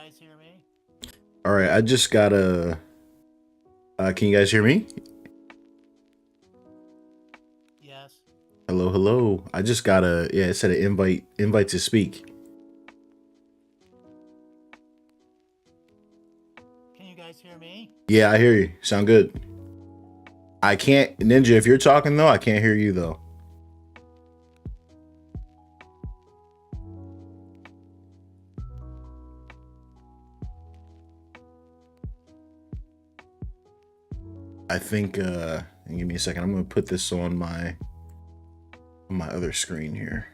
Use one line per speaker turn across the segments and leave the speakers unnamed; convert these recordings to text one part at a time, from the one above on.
guys hear me?
All right, I just got a. Can you guys hear me?
Yes.
Hello, hello. I just got a. Yeah, it said an invite to speak.
Can you guys hear me?
Yeah, I hear you. Sound good. I can't, Ninja. If you're talking though, I can't hear you though. I think. Give me a second. I'm gonna put this on my other screen here.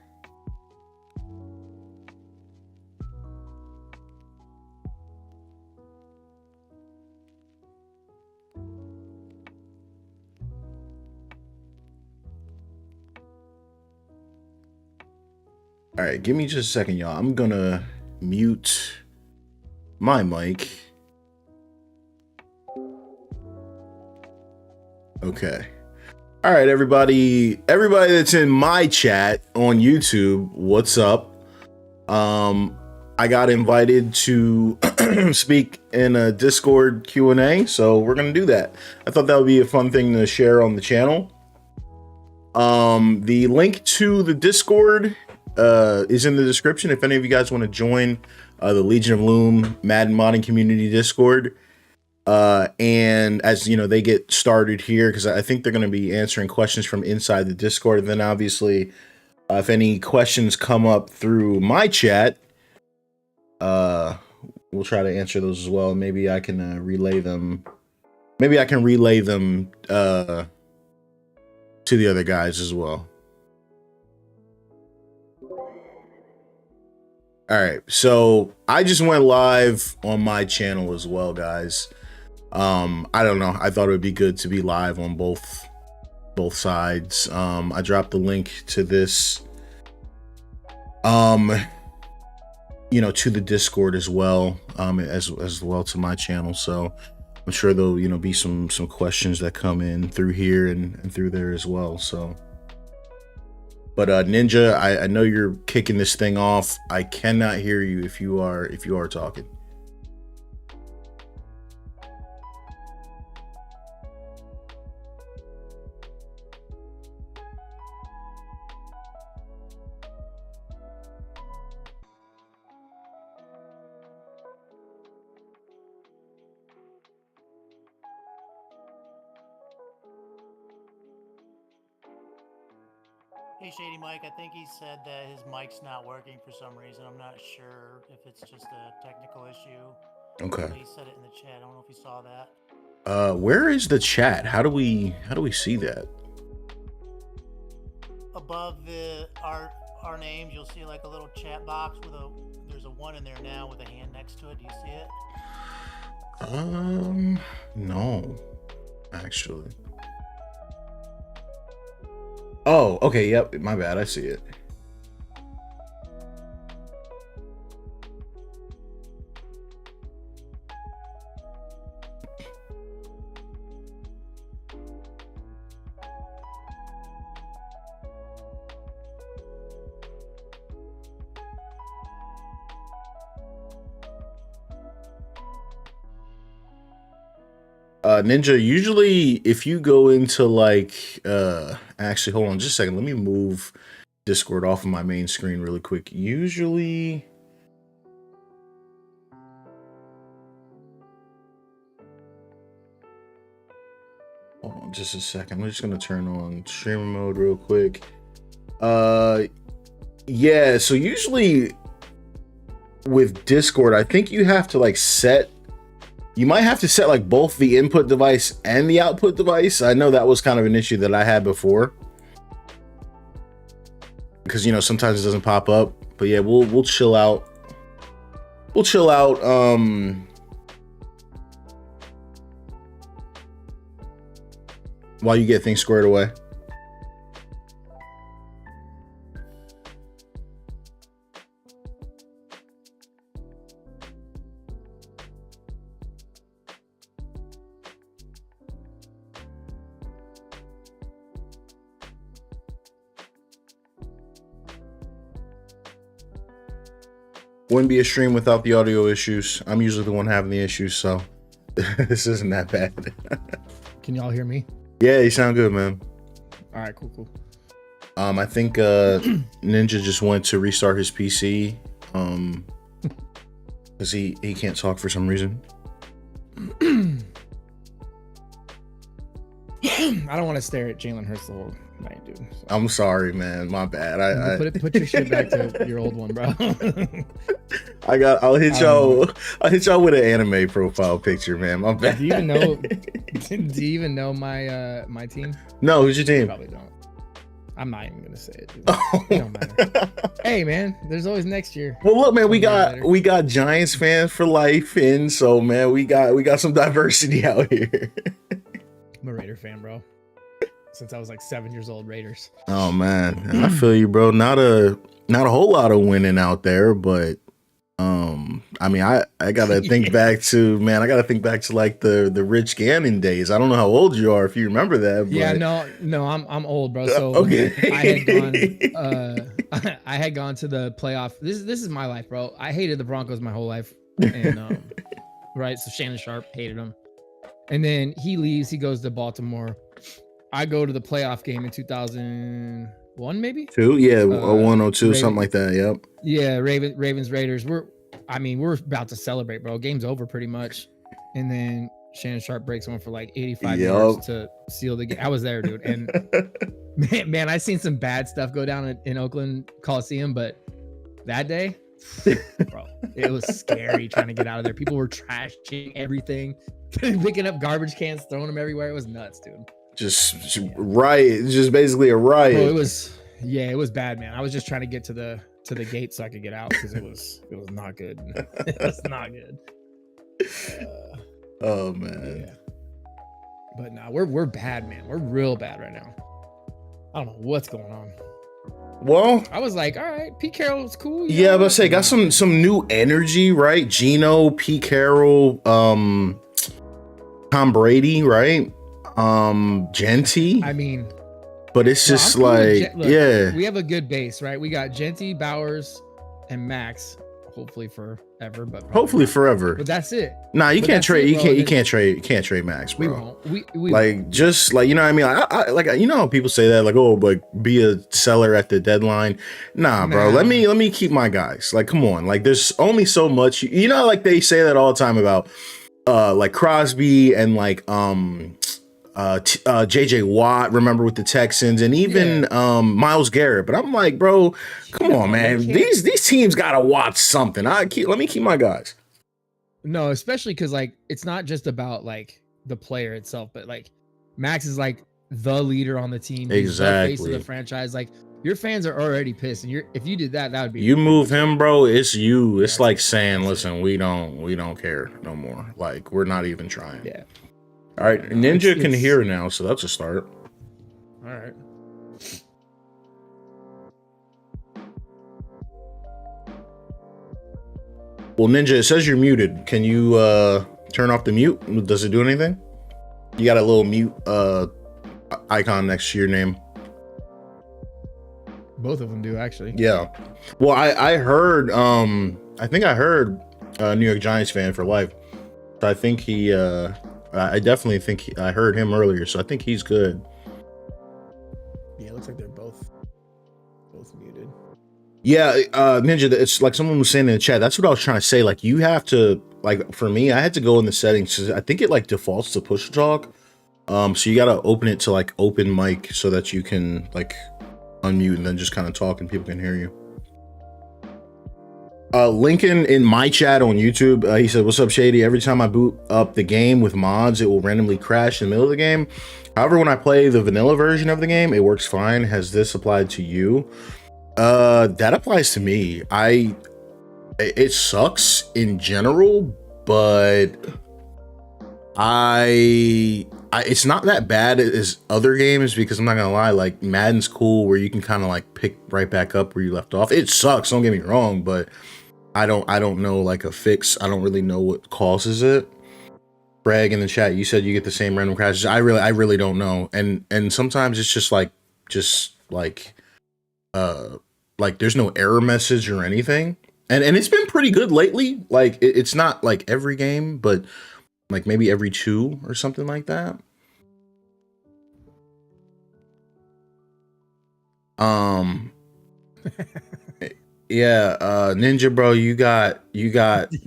All right, give me just a second, y'all. I'm gonna mute my mic. Okay. All right, everybody that's in my chat on YouTube, what's up? I got invited to speak in a Discord Q&A, so we're gonna do that. I thought that would be a fun thing to share on the channel. The link to the Discord is in the description if any of you guys want to join the Legion of Loom Madden modding community Discord. And as you know, they get started here because I think they're going to be answering questions from inside the Discord. And then obviously, if any questions come up through my chat, we'll try to answer those as well. Maybe I can relay them. Maybe I can relay them to the other guys as well. All right, so I just went live on my channel as well, guys. I don't know. I thought it would be good to be live on both sides. I dropped the link to this, you know, to the Discord as well, as well to my channel. So I'm sure there'll, you know, be some questions that come in through here and through there as well. So, but Ninja, I know you're kicking this thing off. I cannot hear you if you are talking.
Hey, Shady Mike, I think he said that his mic's not working for some reason. I'm not sure if it's just a technical issue.
Okay.
He said it in the chat. I don't know if you saw that.
Where is the chat? How do we see that?
Above our names, you'll see like a little chat box with there's a 1 in there now with a hand next to it. Do you see it?
No, actually. Oh, okay, yep, my bad, I see it. Ninja, usually if you go into like, actually, hold on just a second. Let me move Discord off of my main screen really quick. Usually, hold on just a second. I'm just going to turn on streamer mode real quick. Yeah, so usually with Discord, I think you have to like you might have to set like both the input device and the output device. I know that was kind of an issue that I had before, because you know sometimes it doesn't pop up. But yeah, we'll chill out. We'll chill out. While you get things squared away. Wouldn't be a stream without the audio issues. I'm usually the one having the issues, so this isn't that bad.
Can y'all hear me?
Yeah, you sound good, man.
All right, cool.
I think Ninja just went to restart his PC. Because he can't talk for some reason.
I don't want to stare at Jalen Hurts the whole night, dude. So.
I'm sorry, man. My bad.
Put your shit back to your old one, bro.
I'll hit y'all with an anime profile picture, man. My bad.
Do you even know? Do you even know my team?
No, who's your team?
You probably don't. I'm not even gonna say it. Dude. It don't matter. Hey, man, there's always next year.
Well, look, man, we got Giants fans for life, and so, man, we got some diversity out here.
I'm a Raider fan, bro. Since I was like 7 years old, Raiders.
Oh man, I feel you, bro. Not a whole lot of winning out there, but I mean, I gotta think back to like the Rich Gannon days. I don't know how old you are if you remember that. But...
Yeah, no, I'm old, bro. So
okay.
I had gone to the playoff. This is my life, bro. I hated the Broncos my whole life, and right. So Shannon Sharp hated him, and then he leaves. He goes to Baltimore. I go to the playoff game in 2001, maybe
2. Yeah, 102, something like that. Yep.
Yeah, Ravens Raiders. We're about to celebrate, bro. Game's over pretty much, and then Shannon Sharp breaks one for like 85 yards to seal the game. I was there, dude, and man, I seen some bad stuff go down in Oakland Coliseum, but that day, bro, it was scary trying to get out of there. People were trashing everything, picking up garbage cans, throwing them everywhere. It was nuts, dude.
Just riot, just basically a riot.
Bro, it was bad, man. I was just trying to get to the gate so I could get out because it was not good. It was not good.
Oh man.
Yeah. But nah, we're bad, man. We're real bad right now. I don't know what's going on.
Well,
I was like, all right, Pete Carroll's cool.
Yeah, I was say got some new energy, right? Gino, Pete Carroll, Tom Brady, right? Genty.
I mean,
but it's just like, yeah,
we have a good base, right? We got Genty, Bowers, and Max. Hopefully forever, but
hopefully forever.
But that's it.
Nah, you can't trade. You can't trade Max, bro.
We won't. We
like
won't.
Just like, you know what I mean? I like, you know how people say that, like, oh, like be a seller at the deadline. Nah, bro. Let me keep my guys. Like, come on. Like, there's only so much. You know, like they say that all the time about like Crosby and like JJ Watt, remember, with the Texans, and even Myles Garrett. But I'm like, bro, come on, man. These teams gotta watch something. Let me keep my guys.
No, especially because like it's not just about like the player itself, but like Max is like the leader on the team. He's the face of the franchise. Like, your fans are already pissed, and if you did that, that would be.
You move him, bro. It's you. It's like saying, listen, we don't care no more. Like, we're not even trying.
Yeah.
All right, Ninja can hear now, so that's a start.
All right.
Well, Ninja, it says you're muted. Can you turn off the mute? Does it do anything? You got a little mute icon next to your name.
Both of them do, actually.
Yeah. Well, I heard, I think I heard New York Giants fan for life. So I think he, I definitely think I heard him earlier, so I think he's good.
Yeah, it looks like they're both muted.
Yeah, Ninja, it's like someone was saying in the chat. That's what I was trying to say. Like, you have to, like, for me, I had to go in the settings. I think it like defaults to push talk. So you got to open it to like open mic so that you can like unmute and then just kind of talk and people can hear you. Lincoln in my chat on YouTube, he said, "What's up, Shady? Every time I boot up the game with mods, it will randomly crash in the middle of the game. However, when I play the vanilla version of the game, it works fine. Has this applied to you?" That applies to me. It sucks in general, but it's not that bad as other games, because I'm not gonna lie, like Madden's cool where you can kind of like pick right back up where you left off. It sucks, don't get me wrong, but I don't know like a fix. I don't really know what causes it. Bragg in the chat, you said you get the same random crashes. I really don't know. And sometimes it's just like there's no error message or anything. And it's been pretty good lately. Like it's not like every game, but like maybe every 2 or something like that. Yeah, Ninja Bro, you got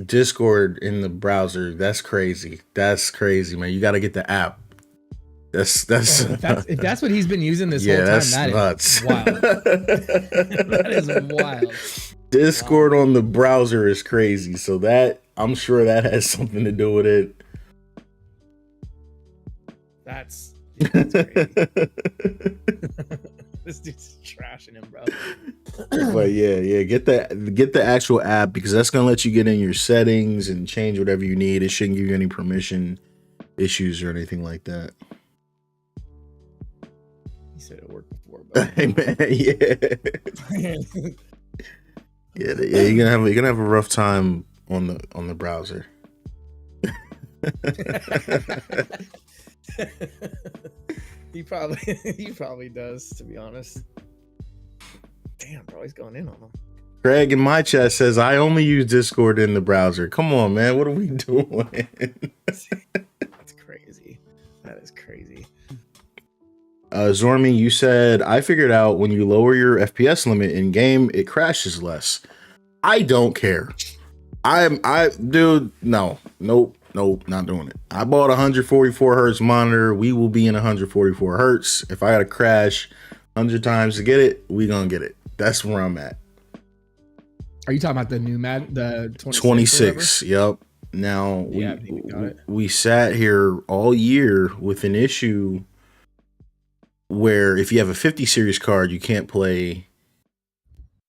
Discord in the browser. That's crazy. That's crazy, man. You got to get the app. That's
if that's what he's been using this
yeah,
whole time,
that's
that
nuts.
is wild. That is wild.
Discord on the browser is crazy. So that I'm sure that has something to do with it.
That's crazy. This dude's trashing him, bro.
But yeah, get the actual app, because that's gonna let you get in your settings and change whatever you need. It shouldn't give you any permission issues or anything like that.
He said it worked before, but
Hey man, yeah, you're gonna have a rough time on the browser.
He probably does, to be honest. Damn, bro, he's going in on him.
Greg in my chat says, I only use Discord in the browser. Come on, man. What are we doing?
That's crazy. That is crazy.
Zormi, you said, I figured out when you lower your FPS limit in game, it crashes less. I don't care. Dude, nope, not doing it. I bought a 144 hertz monitor. We will be in 144 hertz. If I got to crash 100 times to get it, we gonna get it. That's where I'm at.
Are you talking about the new Madden, the
26? Yep. Now we sat here all year with an issue where if you have a 50 series card, you can't play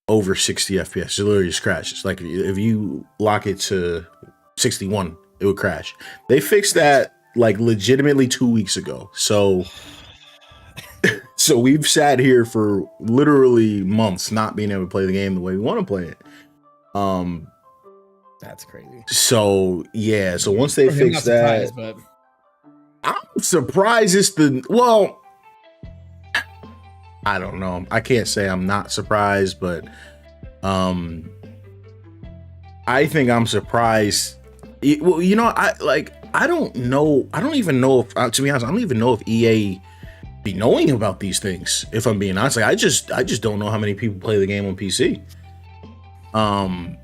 over 60 FPS. It literally just crashes. Like if you lock it to 61, it would crash. They fixed that like legitimately 2 weeks ago. So we've sat here for literally months not being able to play the game the way we want to play it.
That's crazy.
So yeah, so once they fix that,
but
I'm surprised I don't know. I can't say I'm not surprised, but I think I'm surprised. Well, you know, I don't know. I don't even know if, to be honest, I don't even know if EA be knowing about these things. If I'm being honest, like I just don't know how many people play the game on PC. I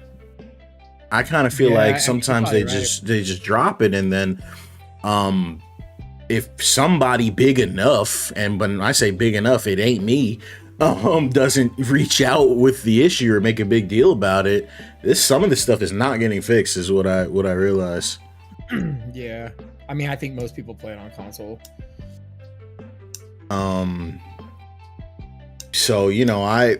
kind of feel like sometimes they just drop it, and then if somebody big enough, and when I say big enough, it ain't me, doesn't reach out with the issue or make a big deal about it, some of this stuff is not getting fixed, is what I realize.
Yeah, I mean, I think most people play it on console.
So you know, I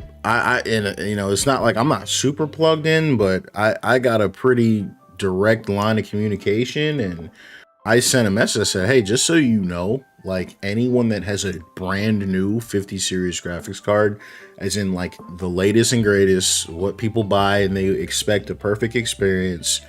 you know, it's not like I'm not super plugged in, but I got a pretty direct line of communication, and I sent a message that said, hey, just so you know, like anyone that has a brand new 50 series graphics card, as in like the latest and greatest, what people buy and they expect a perfect experience,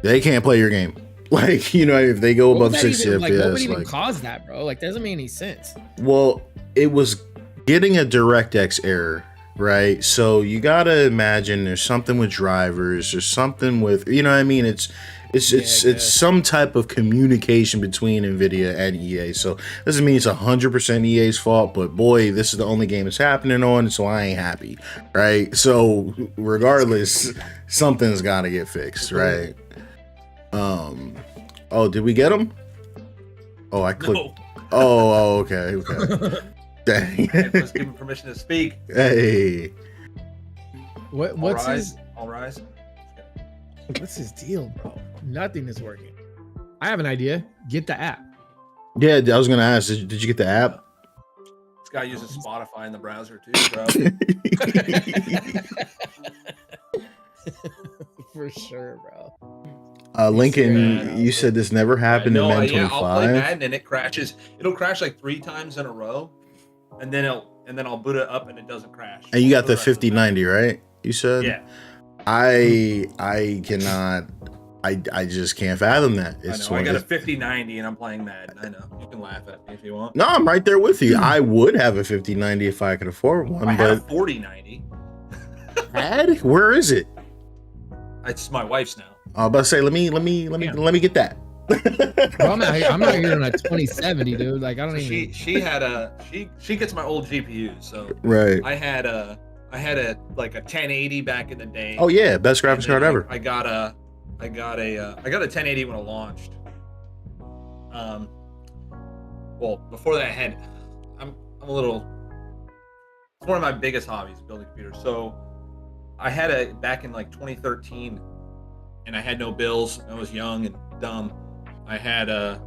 they can't play your game. Like, you know, if they go above 60 FPS,
like, what would even cause that, bro? Like, doesn't make any sense.
Well, it was getting a DirectX error, right? So you gotta imagine there's something with drivers, there's something with, you know what I mean? It's some type of communication between NVIDIA and EA. So doesn't mean it's 100% EA's fault, but boy, this is the only game it's happening on, so I ain't happy, right? So regardless, something's gotta get fixed, right? Oh, did we get them? Oh, I clicked. No. Oh, okay. Dang.
Let's give him permission to speak.
Hey.
What's his?
All rise.
What's his deal, bro? Nothing is working. I have an idea. Get the app.
Yeah, I was gonna ask. Did you get the app?
This guy uses Spotify in the browser too, bro.
For sure, bro.
Lincoln, you said this never happened in Madden 25.
I'll play Madden and it crashes. It'll crash like 3 times in a row, and then I'll boot it up and it doesn't crash.
And you got the 5090, right? You said?
Yeah.
I cannot. I just can't fathom that.
It's I got a 5090 and I'm playing Madden. I know. You can laugh at me if you want.
No, I'm right there with you. I would have a 5090 if I could afford one.
I had a 4090.
Where is it?
It's my wife's now.
I was about to say, let me get that.
Bro, I'm out here on a 2070, dude. Like I don't even.
She gets my old GPUs. So
Right.
I had a like a 1080 back in the day.
Oh yeah, best graphics card ever.
I got a 1080 when it launched. Well, before that, I'm a little. It's one of my biggest hobbies, building computers. So I had a back in like 2013, and I had no bills. I was young and dumb. I had a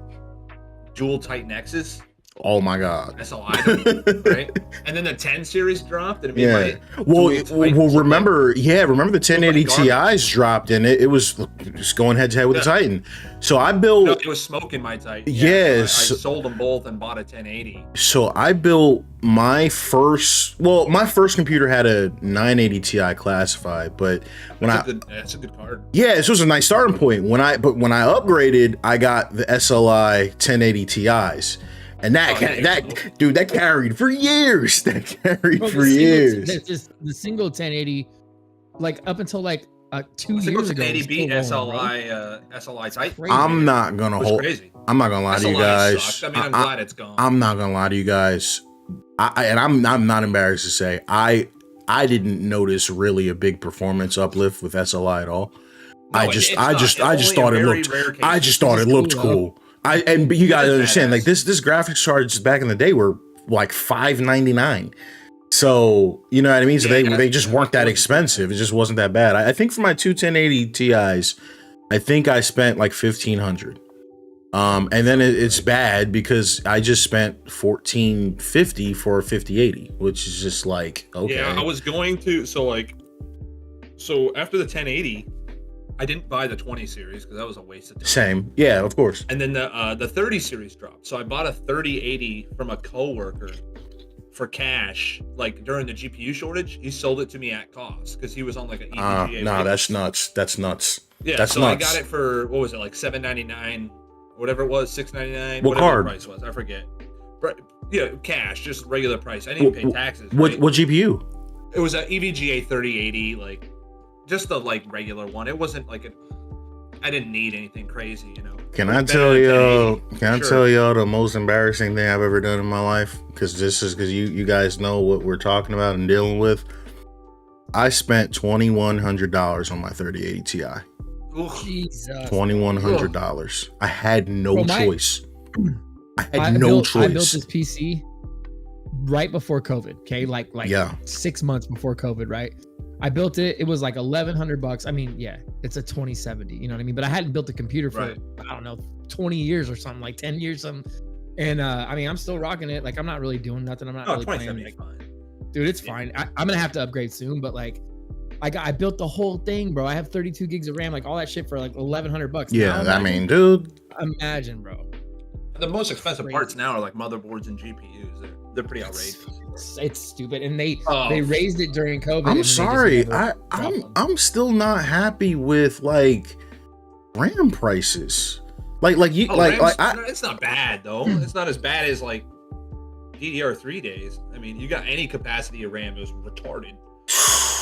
dual Titan X's.
Oh my god.
SLI, right? And then the 10 series dropped, and it made
remember the 1080 Ti's dropped, and it was just going head to head with the Titan. So I built.
No, it was smoking my Titan.
Yes.
So I sold them both and bought a 1080.
So I built my first computer had a 980 Ti classified, but
that's a good card.
Yeah, this was a nice starting point. When I upgraded, I got the SLI 1080 Ti's. And that carried for years. That carried for years.
The single 1080, like up until like 2
years
ago.
1080 beat SLI Titan.
I'm not gonna lie to you guys.
Sucks. I mean, I'm glad it's gone.
I'm not gonna lie to you guys. I'm not embarrassed to say I didn't notice really a big performance uplift with SLI at all.
No,
I just thought it looked cool. But you gotta understand, like this graphics cards back in the day were like $599. So you know what I mean. So they just weren't that expensive. It just wasn't that bad. I think for my two 1080 Ti's, I think I spent like $1,500. And then it's bad because I just spent $1,450 for a 5080, which is just like okay.
Yeah, I was going to so after the 1080. I didn't buy the 20 series because that was a waste of time.
Same. Yeah, of course.
And then the 30 series dropped. So I bought a 3080 from a coworker for cash, like during the GPU shortage. He sold it to me at cost because he was on like an EVGA.
No, that's nuts. That's nuts.
Yeah,
that's
so
nuts.
I got it for, what was it, like $7.99, whatever it was, $6.99,
what
whatever
card?
the price was. I forget. But, yeah, cash, just regular price. I didn't pay taxes.
What
right?
GPU?
It was an EVGA 3080, like just the like regular one. It wasn't like I didn't need anything crazy, you know.
Can I tell y'all the most embarrassing thing I've ever done in my life? Because this is because you guys know what we're talking about and dealing with. I spent $2,100 on my 3080 Ti.
Jesus.
$2,100. I had no choice. I built this
PC right before COVID. Okay, like 6 months before COVID, right? I built it. It was like $1,100. I mean, yeah, it's a 2070. You know what I mean? But I hadn't built a computer for I don't know 20 years or something, like 10 years, something. And I mean, I'm still rocking it. Like, I'm not really doing nothing. I'm not really playing. Like, dude, it's fine. I'm gonna have to upgrade soon, but like, I built the whole thing, bro. I have 32 gigs of RAM, like all that shit for like $1,100.
Yeah, I mean, dude.
Imagine, bro.
The most expensive parts now are like motherboards and GPUs. They're pretty outrageous.
It's stupid, and they raised it during COVID.
I'm sorry, I'm still not happy with like RAM prices.
It's not bad though. It's not as bad as like DDR3 days. I mean, you got any capacity of RAM, it was retarded.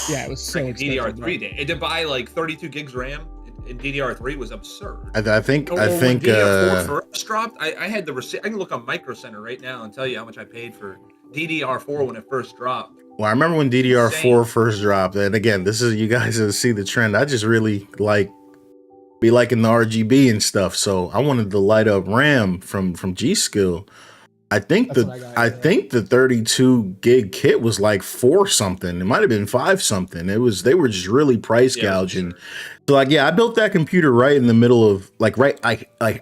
Yeah, it was so
DDR3 day. To buy like 32 gigs RAM in DDR3 was absurd.
I think
when DDR4 first dropped, I had the receipt. I can look on Micro Center right now and tell you how much I paid for DDR4 when it first dropped.
Well, I remember when DDR4 first dropped, and again, this is, you guys see the trend. I just really be liking the RGB and stuff, so I wanted to light up RAM from G-Skill. I think the 32 gig kit was like 4 something. It might have been 5 something. They were just really price gouging. So I built that computer right in the middle of like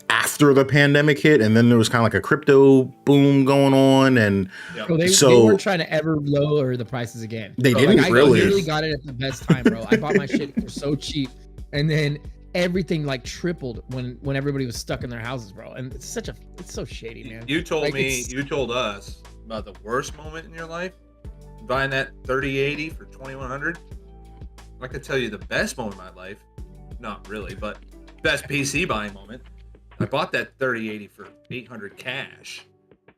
after the pandemic hit, and then there was kind of like a crypto boom going on, and
they weren't trying to ever lower the prices again.
They didn't really.
I literally got it at the best time, bro. I bought my shit for so cheap, and then everything like tripled when everybody was stuck in their houses, bro. And it's so shady, man.
You told us about the worst moment in your life, buying that 3080 for $2,100. I could tell you the best moment of my life, not really, but best PC buying moment. I bought that 3080 for $800 cash,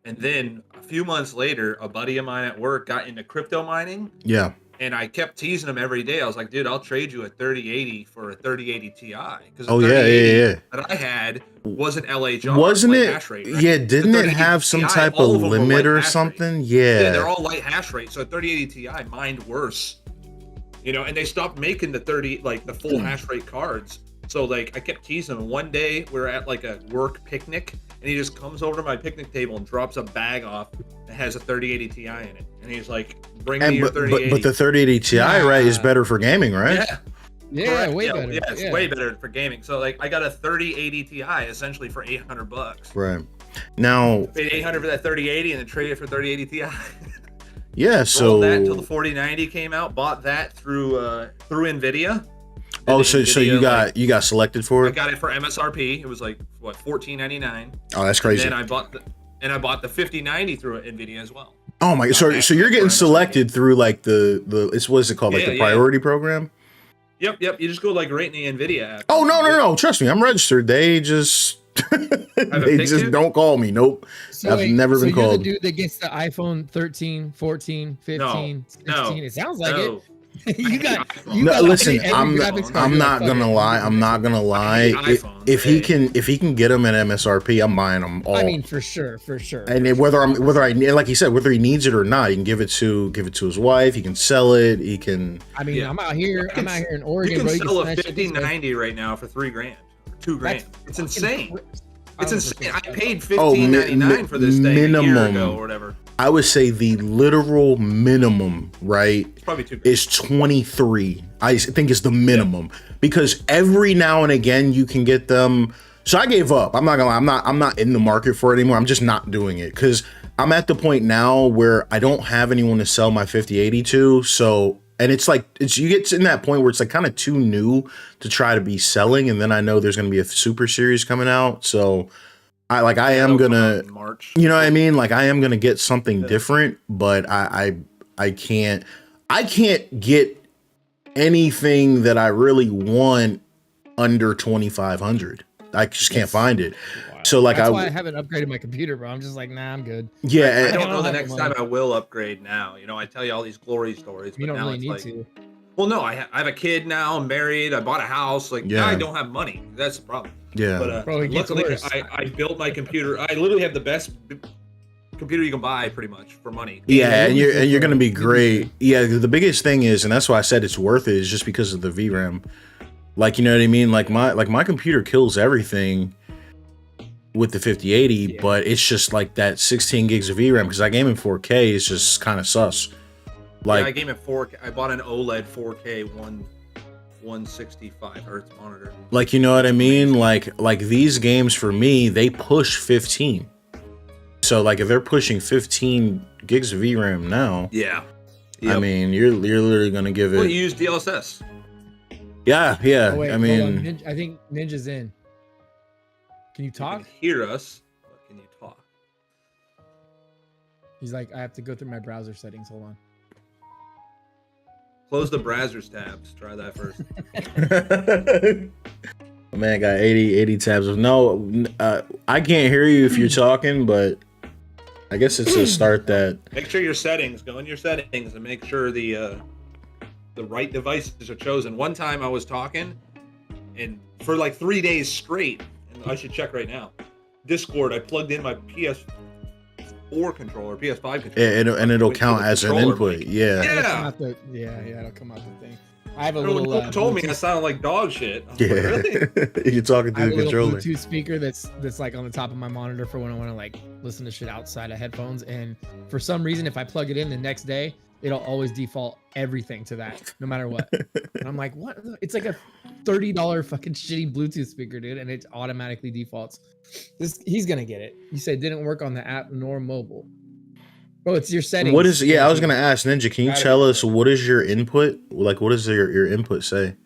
and then a few months later, a buddy of mine at work got into crypto mining.
Yeah.
And I kept teasing him every day. I was like, dude, I'll trade you a 3080 for a 3080 Ti. Because
Oh yeah,
that I had was an LHR,
wasn't it?
hash rate, right?
Yeah, didn't it have some type of limit or something? Yeah,
they're all light hash rate. So a 3080 Ti mined worse. And they stopped making the the full hash rate cards. So like I kept teasing him. One day we were at like a work picnic, and he just comes over to my picnic table and drops a bag off that has a 3080 Ti in it, and he's like, "Bring me your 3080."
But the 3080 Ti, right, is better for gaming, right?
Yeah, way better.
Yeah, it's way better for gaming. So like I got a 3080 Ti essentially for $800.
Right. Now
I paid $800 for that 3080 and then traded it for 3080 Ti.
Yeah, so
rolled that until the 4090 came out. Bought that through Nvidia.
Oh, so
Nvidia,
you got selected for it?
I got it for MSRP. It was like what, $14.99.
Oh, that's crazy.
And then I bought the 5090 through Nvidia as well.
Oh my! So you're getting selected through like the what's it called, like the priority program?
Yep. You just go like right in the Nvidia app.
Oh no! Trust me, I'm registered. They just don't call me. Nope.
So
I've never been called.
You're the dude that gets the iPhone 13, 14, 15, 16.
No,
it sounds like it.
Listen, I'm not gonna lie. If he can get them at MSRP, I'm buying them all.
I mean, for sure.
And whether like he said, whether he needs it or not, he can give it to his wife. He can sell it. He can.
I mean, I'm out here in Oregon.
You can sell a 5090 right now for $3,000, $2,000. It's insane. It's insane. I paid $15.99 for this thing a year ago or whatever.
I would say the literal minimum, right,
it's probably
is 23. I think is the minimum, because every now and again you can get them. So I gave up. I'm not gonna lie. I'm not in the market for it anymore. I'm just not doing it because I'm at the point now where I don't have anyone to sell my 5080 to. So, and it's like you get in that point where it's like kind of too new to try to be selling, and then I know there's gonna be a super series coming out, so. I am gonna, you know what I mean? Like I am gonna get something different, but I can't get anything that I really want under 2,500. I just can't find it. Wow. So like
that's why I haven't upgraded my computer, bro. I'm just like, nah, I'm good.
Yeah,
I don't know the next time I will upgrade now. I tell you all these glory stories,
you
but
don't
now
really need
like,
to.
Well, no, I have a kid now. I'm married. I bought a house. Now I don't have money. That's the problem.
Yeah.
But
bro,
luckily, I built my computer. I literally have the best computer you can buy, pretty much, for money.
Yeah, and you're gonna be great. Yeah, the biggest thing is, and that's why I said it's worth it, is just because of the VRAM. Like, you know what I mean? Like my computer kills everything with the 5080, but it's just like that 16 gigs of VRAM because I game in 4K is just kind of sus. Like
I game at 4K. I bought an OLED 4K 165 hertz monitor.
Like, you know what I mean? Like these games for me, they push 15. So like if they're pushing 15 gigs of VRAM now,
yep.
I mean you're literally gonna give it.
Well, you use DLSS.
Yeah.
Oh, wait,
I mean,
I think Ninja's in. Can you talk?
You can hear us, but can you talk?
He's like, I have to go through my browser settings. Hold on.
Close the browser's tabs. Try that first.
Man, got 80 tabs. No, I can't hear you if you're talking, but I guess it's a start that.
Make sure your settings. Go in your settings and make sure the right devices are chosen. One time I was talking, and for like 3 days straight, and I should check right now. Discord. I plugged in my PS4 controller, PS5 controller,
and it'll count as an input.
Mic.
Yeah.
It'll come out the thing. I have a little.
Told me I sounded like dog shit.
Yeah,
like, really?
You're talking to the controller.
Bluetooth speaker that's like on the top of my monitor for when I want to like listen to shit outside of headphones. And for some reason, if I plug it in the next day, it'll always default everything to that, no matter what. And I'm like, what? It's like a $30 fucking shitty Bluetooth speaker, dude, and it automatically defaults. He's gonna get it. You said it didn't work on the app nor mobile. Bro, it's your settings.
What is? Yeah, I was gonna ask Ninja. Can you tell us what is your input? Like, what does your input say?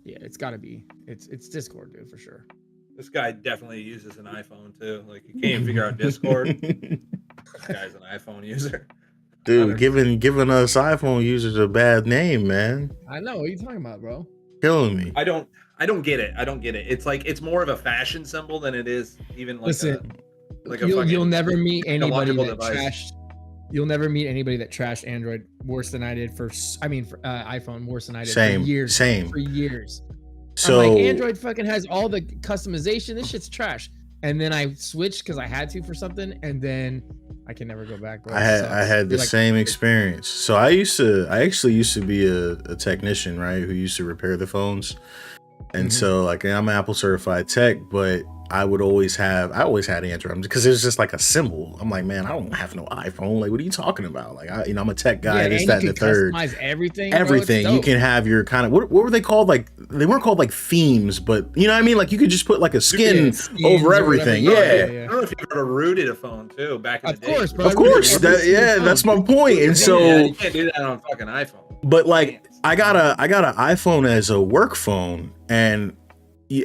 Yeah, it's gotta be. It's Discord, dude, for sure.
This guy definitely uses an iPhone too. Like, you can't even figure out Discord. This guy's an iPhone user.
Dude, giving us iPhone users a bad name, man.
I know. What are you talking about, bro?
Killing me.
I don't get it. It's like it's more of a fashion symbol than it is even like
Listen,
like
you'll never meet anybody that trashed. You'll never meet anybody that trashed Android worse than I did for iPhone worse than I did
Same,
for years.
same.
For years.
So
I'm like, Android fucking has all the customization. This shit's trash. And then I switched because I had to for something, and then I can never go back, bro.
I had the same experience. So I actually used to be a technician, right, who used to repair the phones. And so like I'm an Apple certified tech, but I always had Android because it was just like a symbol. I'm like, man, I don't have no iPhone. Like, what are you talking about? Like, I'm a tech guy.
Yeah,
this, that, and the third.
Customize everything.
Everything.
Bro,
you can have your kind of what were they called? Like, they weren't called like themes, but you know what I mean? Like, you could just put like a skin over everything. Yeah.
I don't know if you've ever rooted a phone too back in the day.
Of course, bro.
Of course. That's my point. And so
you can't do that on a fucking iPhone.
But like, I got an iPhone as a work phone, and you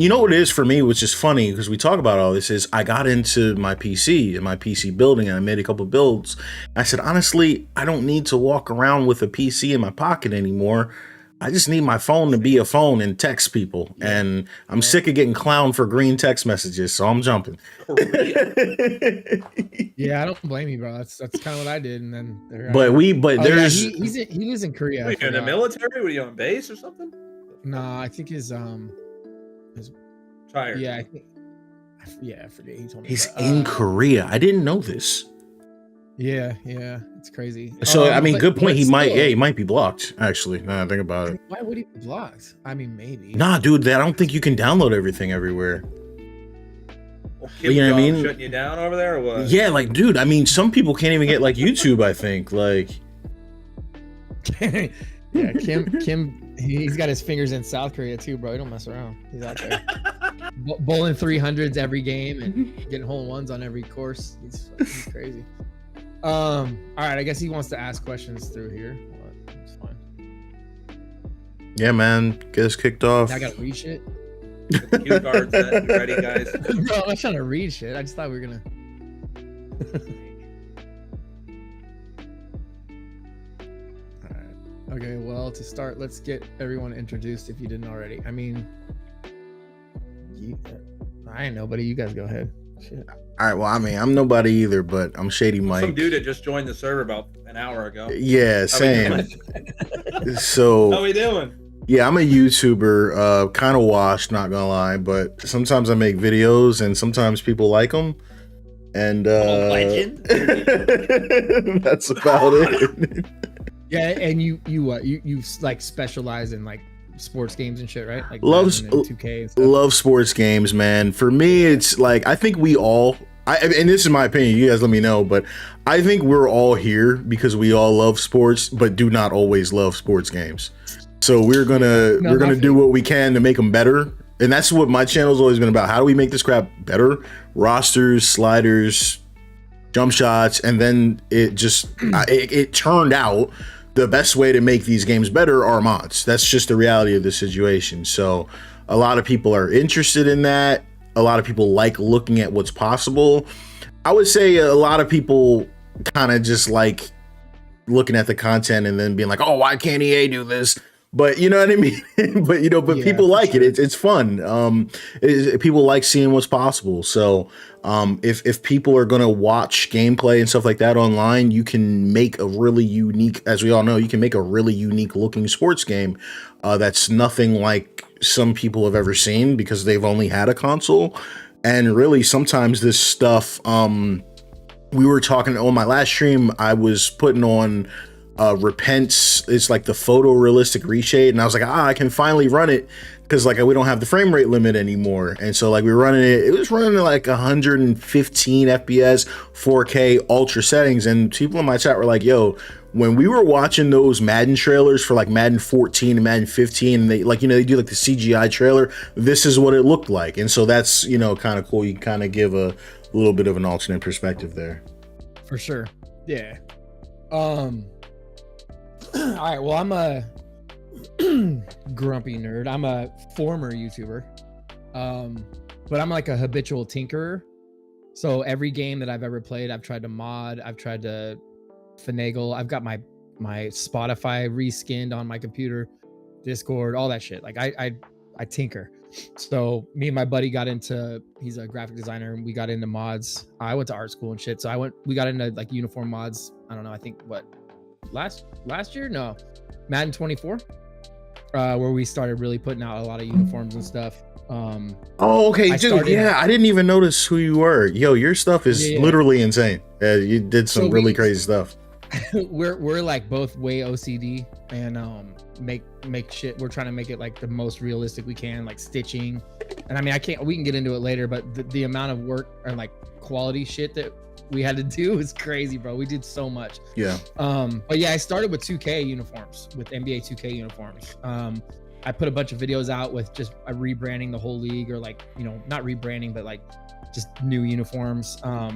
know what it is for me, which is funny because we talk about all this, is I got into my PC and my PC building, and I made a couple builds. I said, honestly, I don't need to walk around with a PC in my pocket anymore. I just need my phone to be a phone and text people. And I'm sick of getting clowned for green text messages, so I'm jumping.
Yeah, I don't blame you, bro. That's kind of what I did, and then
there's
he lives in Korea.
Were you in the military? Were you on base or something?
Nah, I think his
tired.
Yeah, I forget. He told me
he's in Korea. I didn't know this.
Yeah, it's crazy.
So I mean, good point. He might be blocked. Actually, now I think about it.
Why would he be blocked? I mean, maybe.
Nah, dude, I don't think you can download everything everywhere.
Well,
you know what I mean?
Shutting you down over there, or what?
Yeah, like, dude. I mean, some people can't even get like YouTube. I think like.
Yeah, Kim. He's got his fingers in South Korea too, bro. He don't mess around. He's out there bowling 300s every game and getting hole-in-ones on every course. He's crazy. All right, I guess he wants to ask questions through here. It's fine.
Yeah, man, get us kicked off.
Now I gotta read shit.
Cue cards set. Ready, guys?
Bro, I'm not trying to read shit. I just thought we were gonna. All right. Okay. Well, to start, let's get everyone introduced if you didn't already. I mean, I ain't nobody. You guys go ahead. Shit.
All right, well, I mean, I'm nobody either, but I'm Shady Mike.
Some dude that just joined the server about an hour ago.
Yeah, same. So
how we doing?
Yeah, I'm a YouTuber, kind of washed, not gonna lie, but sometimes I make videos and sometimes people like them. And
legend.
That's about it.
Yeah, and you like specialize in like sports games and shit, right? Like
loves
2K and stuff.
Love sports games, man. For me, it's like I think we all. And this is my opinion. You guys let me know, but I think we're all here because we all love sports, but do not always love sports games. So we're gonna do what we can to make them better, and that's what my channel's always been about. How do we make this crap better? Rosters, sliders, jump shots, and then it just it turned out. The best way to make these games better are mods. That's just the reality of the situation. So a lot of people are interested in that. A lot of people like looking at what's possible. I would say a lot of people kind of just like looking at the content and then being like, oh, why can't EA do this? But you know what I mean? but yeah, people like it. It's fun. People like seeing what's possible. So if people are going to watch gameplay and stuff like that online, you can make a really unique, as we all know, you can make a really unique looking sports game that's nothing like some people have ever seen because they've only had a console. And really, sometimes this stuff, we were talking on my last stream, I was putting on Repent's, it's like the photorealistic reshade, and I was like, I can finally run it because like we don't have the frame rate limit anymore. And so like we were running it was running like 115 FPS 4K ultra settings, and people in my chat were like, yo, when we were watching those Madden trailers for like Madden 14 and Madden 15, and they like, you know, they do like the CGI trailer, this is what it looked like. And so that's, you know, kind of cool. You can kind of give a little bit of an alternate perspective there.
For sure. Yeah. All right, well, I'm a grumpy nerd. I'm a former YouTuber, but I'm like a habitual tinkerer. So every game that I've ever played, I've tried to mod, I've tried to finagle. I've got my Spotify reskinned on my computer, Discord, all that shit. Like I tinker. So me and my buddy got into, he's a graphic designer, and we got into mods. I went to art school and shit. So we got into like uniform mods. I don't know. I think last year? No, Madden 24, where we started really putting out a lot of uniforms and stuff.
Oh, okay, dude. Yeah, I didn't even notice who you were. Yo, your stuff is literally insane. You did some really crazy stuff.
We're like both way OCD and make shit. We're trying to make it like the most realistic we can, like stitching. And I mean, we can get into it later, but the amount of work and like quality shit that we had to do is crazy, bro. We did so much.
Yeah.
But yeah, I started with 2K uniforms, with NBA 2K uniforms. I put a bunch of videos out with just rebranding the whole league, or like, you know, not rebranding, but like just new uniforms. I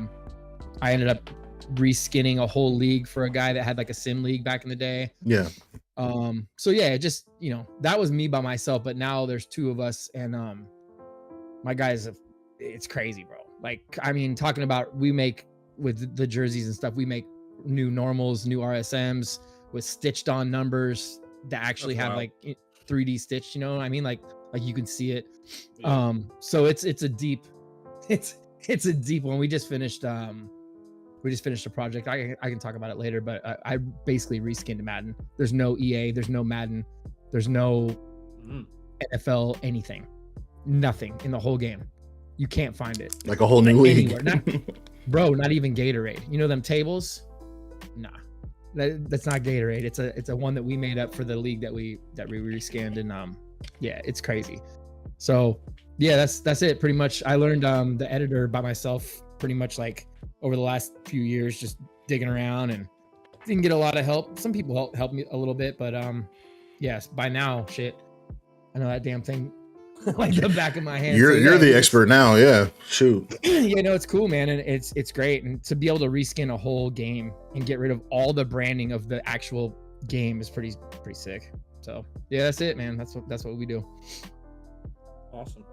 ended up reskinning a whole league for a guy that had like a sim league back in the day.
Yeah.
So yeah, just, you know, that was me by myself, but now there's two of us, and my guys, it's crazy, bro. Like, I mean, talking about, we make with the jerseys and stuff, we make new normals, new RSMs with stitched on numbers that actually have like 3D stitched, you know what I mean? Like you can see it.
Yeah.
So it's a deep one. We just finished a project. I can talk about it later, but I basically reskinned Madden. There's no EA, there's no Madden, there's no NFL, anything, nothing in the whole game. You can't find it.
Like a whole new league.
Not even Gatorade. You know them tables? Nah, that's not Gatorade. It's a one that we made up for the league that we reskinned, and yeah, it's crazy. So yeah, that's it pretty much. I learned the editor by myself pretty much, like over the last few years, just digging around, and didn't get a lot of help. Some people helped me a little bit, but yes, by now, shit, I know that damn thing like the back of my hand.
You're the expert now. Yeah, shoot.
Yeah, no, it's cool, man, and it's great, and to be able to reskin a whole game and get rid of all the branding of the actual game is pretty sick. So yeah, that's it, man. That's what we do.
Awesome.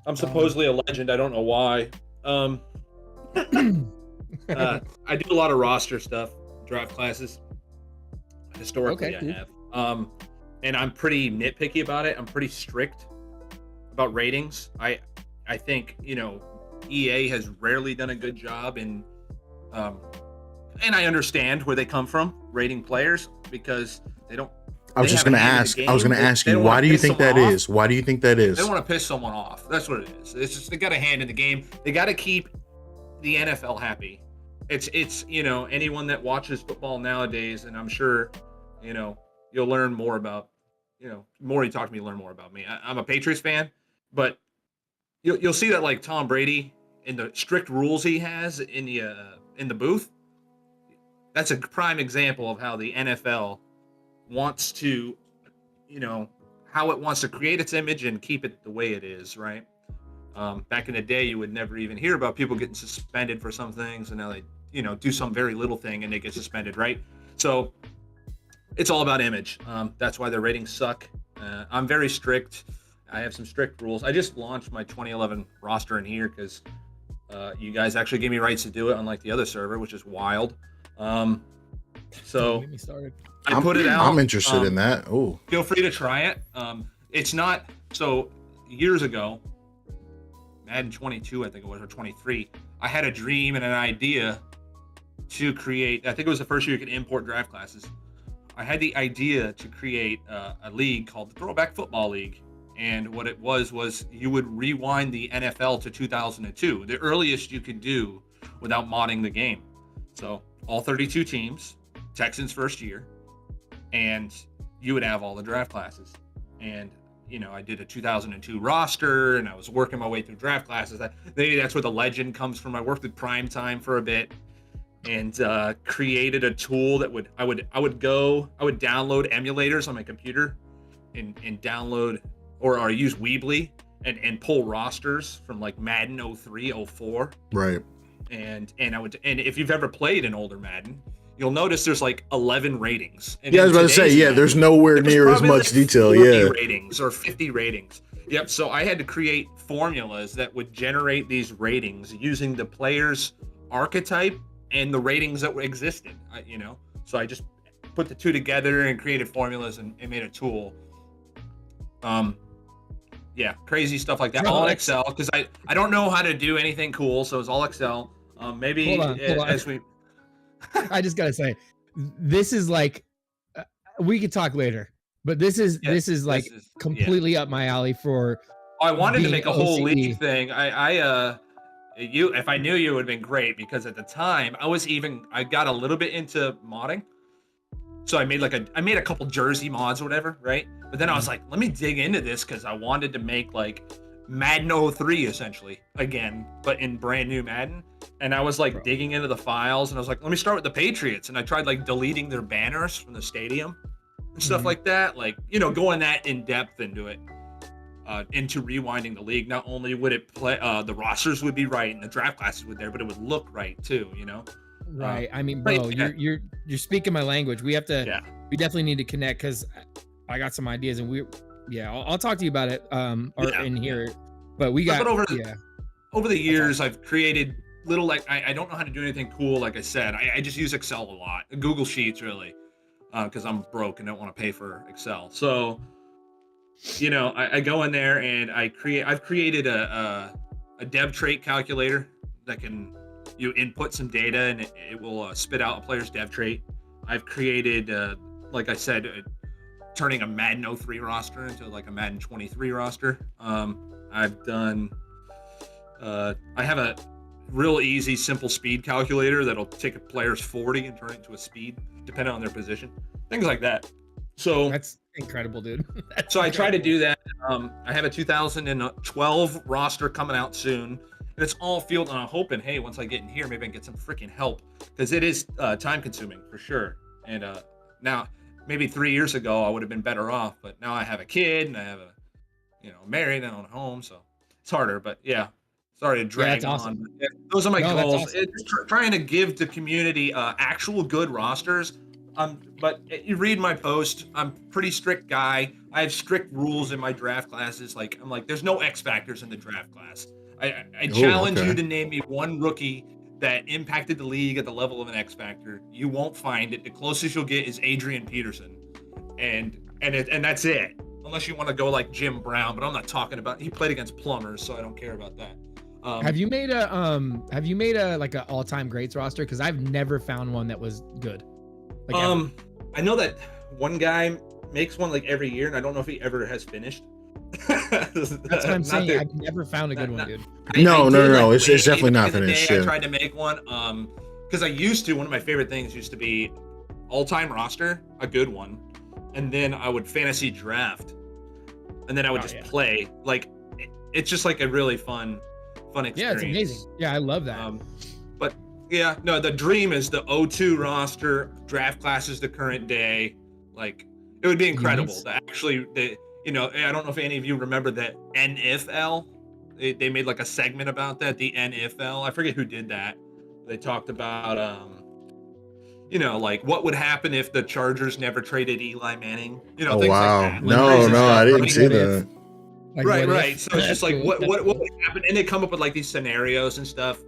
I'm supposedly a legend. I don't know why. I do a lot of roster stuff, draft classes. Historically, okay, cool. I have. And I'm pretty nitpicky about it. I'm pretty strict about ratings. I think, you know, EA has rarely done a good job in, and I understand where they come from rating players, because they don't.
I was going to ask you, why do you think that is? Why do you think that is?
They don't want to piss someone off. That's what it is. It's just, they got a hand in the game. They got to keep the NFL happy. It's you know, anyone that watches football nowadays, and I'm sure, you know, you'll learn more about, you know, more you talk to me, learn more about me. I'm a Patriots fan, but you'll see that, like, Tom Brady and the strict rules he has in the booth. That's a prime example of how the NFL wants to, you know, how it wants to create its image and keep it the way it is, right? Back in the day, you would never even hear about people getting suspended for some things, and now they, you know, do some very little thing and they get suspended, right? So it's all about image. That's why their ratings suck. I'm very strict. I have some strict rules. I just launched my 2011 roster in here because you guys actually gave me rights to do it, unlike the other server, which is wild. So I put it out.
I'm interested in that. Oh,
feel free to try it. It's not so. Years ago, Madden 22, I think it was, or 23. I had a dream and an idea to create. I think it was the first year you could import draft classes. I had the idea to create a league called the Throwback Football League, and what it was you would rewind the NFL to 2002, the earliest you could do without modding the game. So all 32 teams, Texans first year, and you would have all the draft classes. And, you know, I did a 2002 roster, and I was working my way through draft classes. Maybe that's where the legend comes from. I worked with Primetime for a bit, and created a tool that I would download emulators on my computer and download or use Weebly and pull rosters from like Madden 03, 04.
Right.
And if you've ever played an older Madden, you'll notice there's like 11 ratings. And
yeah, I was about to say, yeah, there's nowhere near as much detail.
40
yeah.
ratings or 50 ratings. Yep. So I had to create formulas that would generate these ratings using the player's archetype and the ratings that existed, you know. So I just put the two together and created formulas and made a tool. crazy stuff like that. All in Excel, because I don't know how to do anything cool, so it's all Excel. Maybe
hold on.
as we.
I just gotta say, this is like, we could talk later, but this is completely up my alley for.
I wanted to make a whole
OCD.
league thing. If I knew you, it would have been great, because at the time I got a little bit into modding. So I made a couple jersey mods or whatever, right? But then I was like, let me dig into this, because I wanted to make like Madden 03 essentially again, but in brand new Madden. And I was like digging into the files, and I was like, let me start with the Patriots. And I tried like deleting their banners from the stadium and stuff like that. Like, going that in depth into it. Into rewinding the league. Not only would it play, the rosters would be right and the draft classes would there, but it would look right too.
Right. I mean, bro, you're speaking my language. We have to.
Yeah.
We definitely need to connect, because I got some ideas, and I'll talk to you about it. In here, but we got. But
over the years, I've created little I don't know how to do anything cool. Like I said, I just use Excel a lot. Google Sheets really, because I'm broke and don't want to pay for Excel. So. I go in there and I've created a dev trait calculator that can input some data, and it will spit out a player's dev trait. I've created, like I said, turning a Madden 03 roster into like a Madden 23 roster. I've done, I have a real easy, simple speed calculator that'll take a player's 40 and turn it into a speed, depending on their position, things like that. So
that's incredible, dude.
So I try to do that. I have a 2012 roster coming out soon, and it's all field. And I'm hoping, hey, once I get in here, maybe I can get some freaking help, because it is time consuming for sure. And now, maybe 3 years ago, I would have been better off, but now I have a kid and I have married and own a home, so it's harder. But yeah, sorry to drag on.
Awesome.
Yeah, those are my goals.
Awesome.
It's trying to give the community actual good rosters. But you read my post, I'm a pretty strict guy. I have strict rules in my draft classes. Like, I'm like, there's no X factors in the draft class. I challenge you to name me one rookie that impacted the league at the level of an X factor. You won't find it. The closest you'll get is Adrian Peterson, and that's it. Unless you want to go like Jim Brown, but I'm not talking about. He played against plumbers, so I don't care about that.
Have you made a like an all-time greats roster? Because I've never found one that was good. Like
I know that one guy makes one like every year, and I don't know if he ever has finished.
That's what I'm saying. I've never found a good one, dude.
No. It's definitely not finished.
I tried to make one, because I used to. One of my favorite things used to be all-time roster, a good one, and then I would fantasy draft, and then I would just play. Like, it's just like a really fun experience.
Yeah, it's amazing. Yeah, I love that.
But yeah, no, the dream is the 02 roster, draft classes the current day. Like, it would be incredible. To actually, I don't know if any of you remember that NFL. They made like a segment about that, the NFL. I forget who did that. They talked about, like what would happen if the Chargers never traded Eli Manning. Things like that.
No, I didn't see that.
Like,
right. So it's just like what would happen, and they come up with like these scenarios and stuff.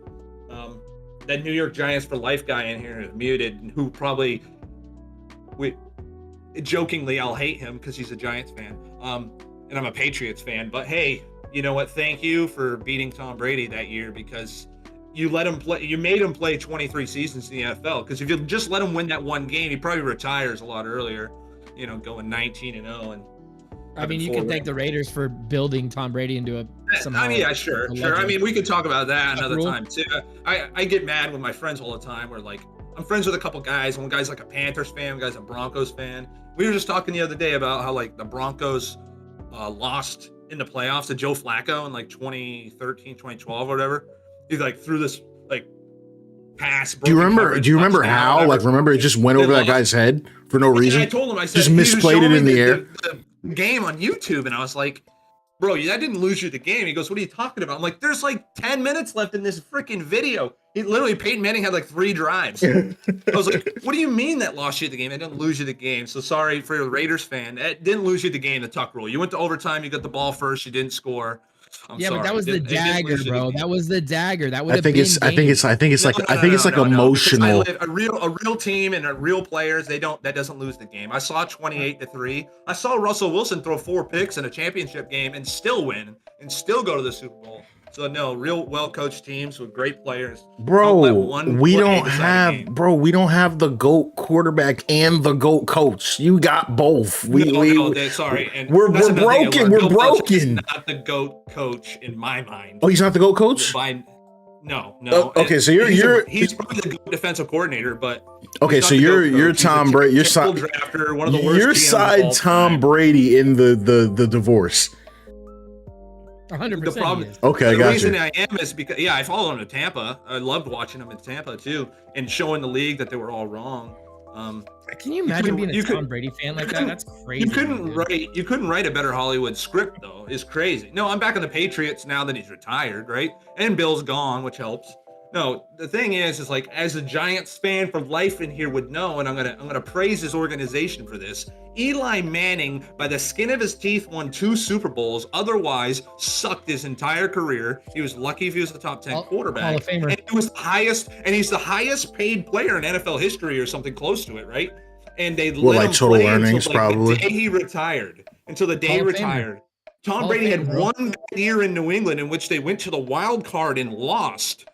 That New York Giants for life guy in here is muted, who probably, jokingly, I'll hate him because he's a Giants fan, and I'm a Patriots fan. But hey, you know what? Thank you for beating Tom Brady that year, because you let him play. You made him play 23 seasons in the NFL. Because if you just let him win that one game, he probably retires a lot earlier. Going 19-0 and.
I mean, you can thank the Raiders for building Tom Brady into a somehow.
I mean, yeah, sure. I mean, we could talk about that another time too. I get mad with my friends all the time. Where like, I'm friends with a couple guys. One guy's like a Panthers fan. One guy's a Broncos fan. We were just talking the other day about how like the Broncos lost in the playoffs to Joe Flacco in like 2013, 2012 or whatever. He like threw this like pass.
Do you remember how? Like, remember it just went over that guy's head for no reason?
I told him, I said,
just misplayed it in the air.
The game on YouTube, and I was like, bro, that didn't lose you the game. He goes, what are you talking about? I'm like, there's like 10 minutes left in this freaking video. Peyton Manning had like 3 drives. I was like, what do you mean that lost you the game? It didn't lose you the game. So sorry for a Raiders fan. It didn't lose you the game, the tuck rule. You went to overtime, you got the ball first, you didn't score. I'm
Yeah,
sorry.
but that was the
They didn't
dagger,
lose the
bro.
game.
That was the dagger. That would
I
have
think
been.
it's I think it's
No,
like
because
emotional.
a real team and a real players, that doesn't lose the game. I saw 28-3. I saw Russell Wilson throw 4 picks in a championship game and still win and still go to the Super Bowl. So no, real well-coached teams with great players.
Bro, we don't have the GOAT quarterback and the GOAT coach. You got both.
Sorry. And
we're
that's another thing I
broken.
learned.
We're
Bill Belichick is
broken.
not the GOAT coach in my mind.
Oh, he's not the GOAT coach?
No.
Okay, so
he's probably the GOAT defensive coordinator, but
okay, so you're Tom Brady. You're side
drafter, one of the worst.
You're side Tom Brady in the divorce.
100%.
The problem,
okay,
the
I got
reason
you.
I am is because I followed him to Tampa. I loved watching him in Tampa too, and showing the league that they were all wrong.
Can you imagine being a Tom Brady fan like that? That's crazy.
You couldn't write a better Hollywood script though. It's crazy. No, I'm back on the Patriots now that he's retired, right? And Bill's gone, which helps. No, the thing is like as a Giants fan for life in here would know, and I'm gonna praise his organization for this. Eli Manning, by the skin of his teeth, won 2 Super Bowls. Otherwise, sucked his entire career. He was lucky if he was the top 10 quarterback.
Hall of Famer.
And he was he's the highest paid player in NFL history or something close to it, right? And they let him
total
play
earnings,
until
probably.
the day he retired. Until the day he
Hall of
retired. Tom
Hall
Brady
of
had
Fame, bro.
one year in New England in which they went to the wild card and lost.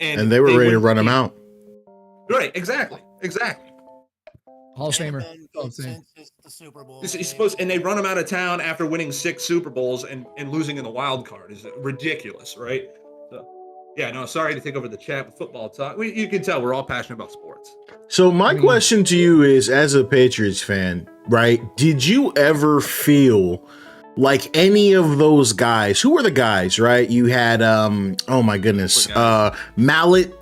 And they were ready to run him out.
Right, exactly.
Hall of Famer.
Since the Super Bowl.
He's supposed, and they run him out of town after winning 6 Super Bowls and losing in the wild card is ridiculous, right? So, yeah, no, sorry to take over the chat with football talk. You can tell we're all passionate about sports.
So my question to you is, as a Patriots fan, right? Did you ever feel like any of those guys? Who were the guys, right? You had, oh my goodness, Mallet,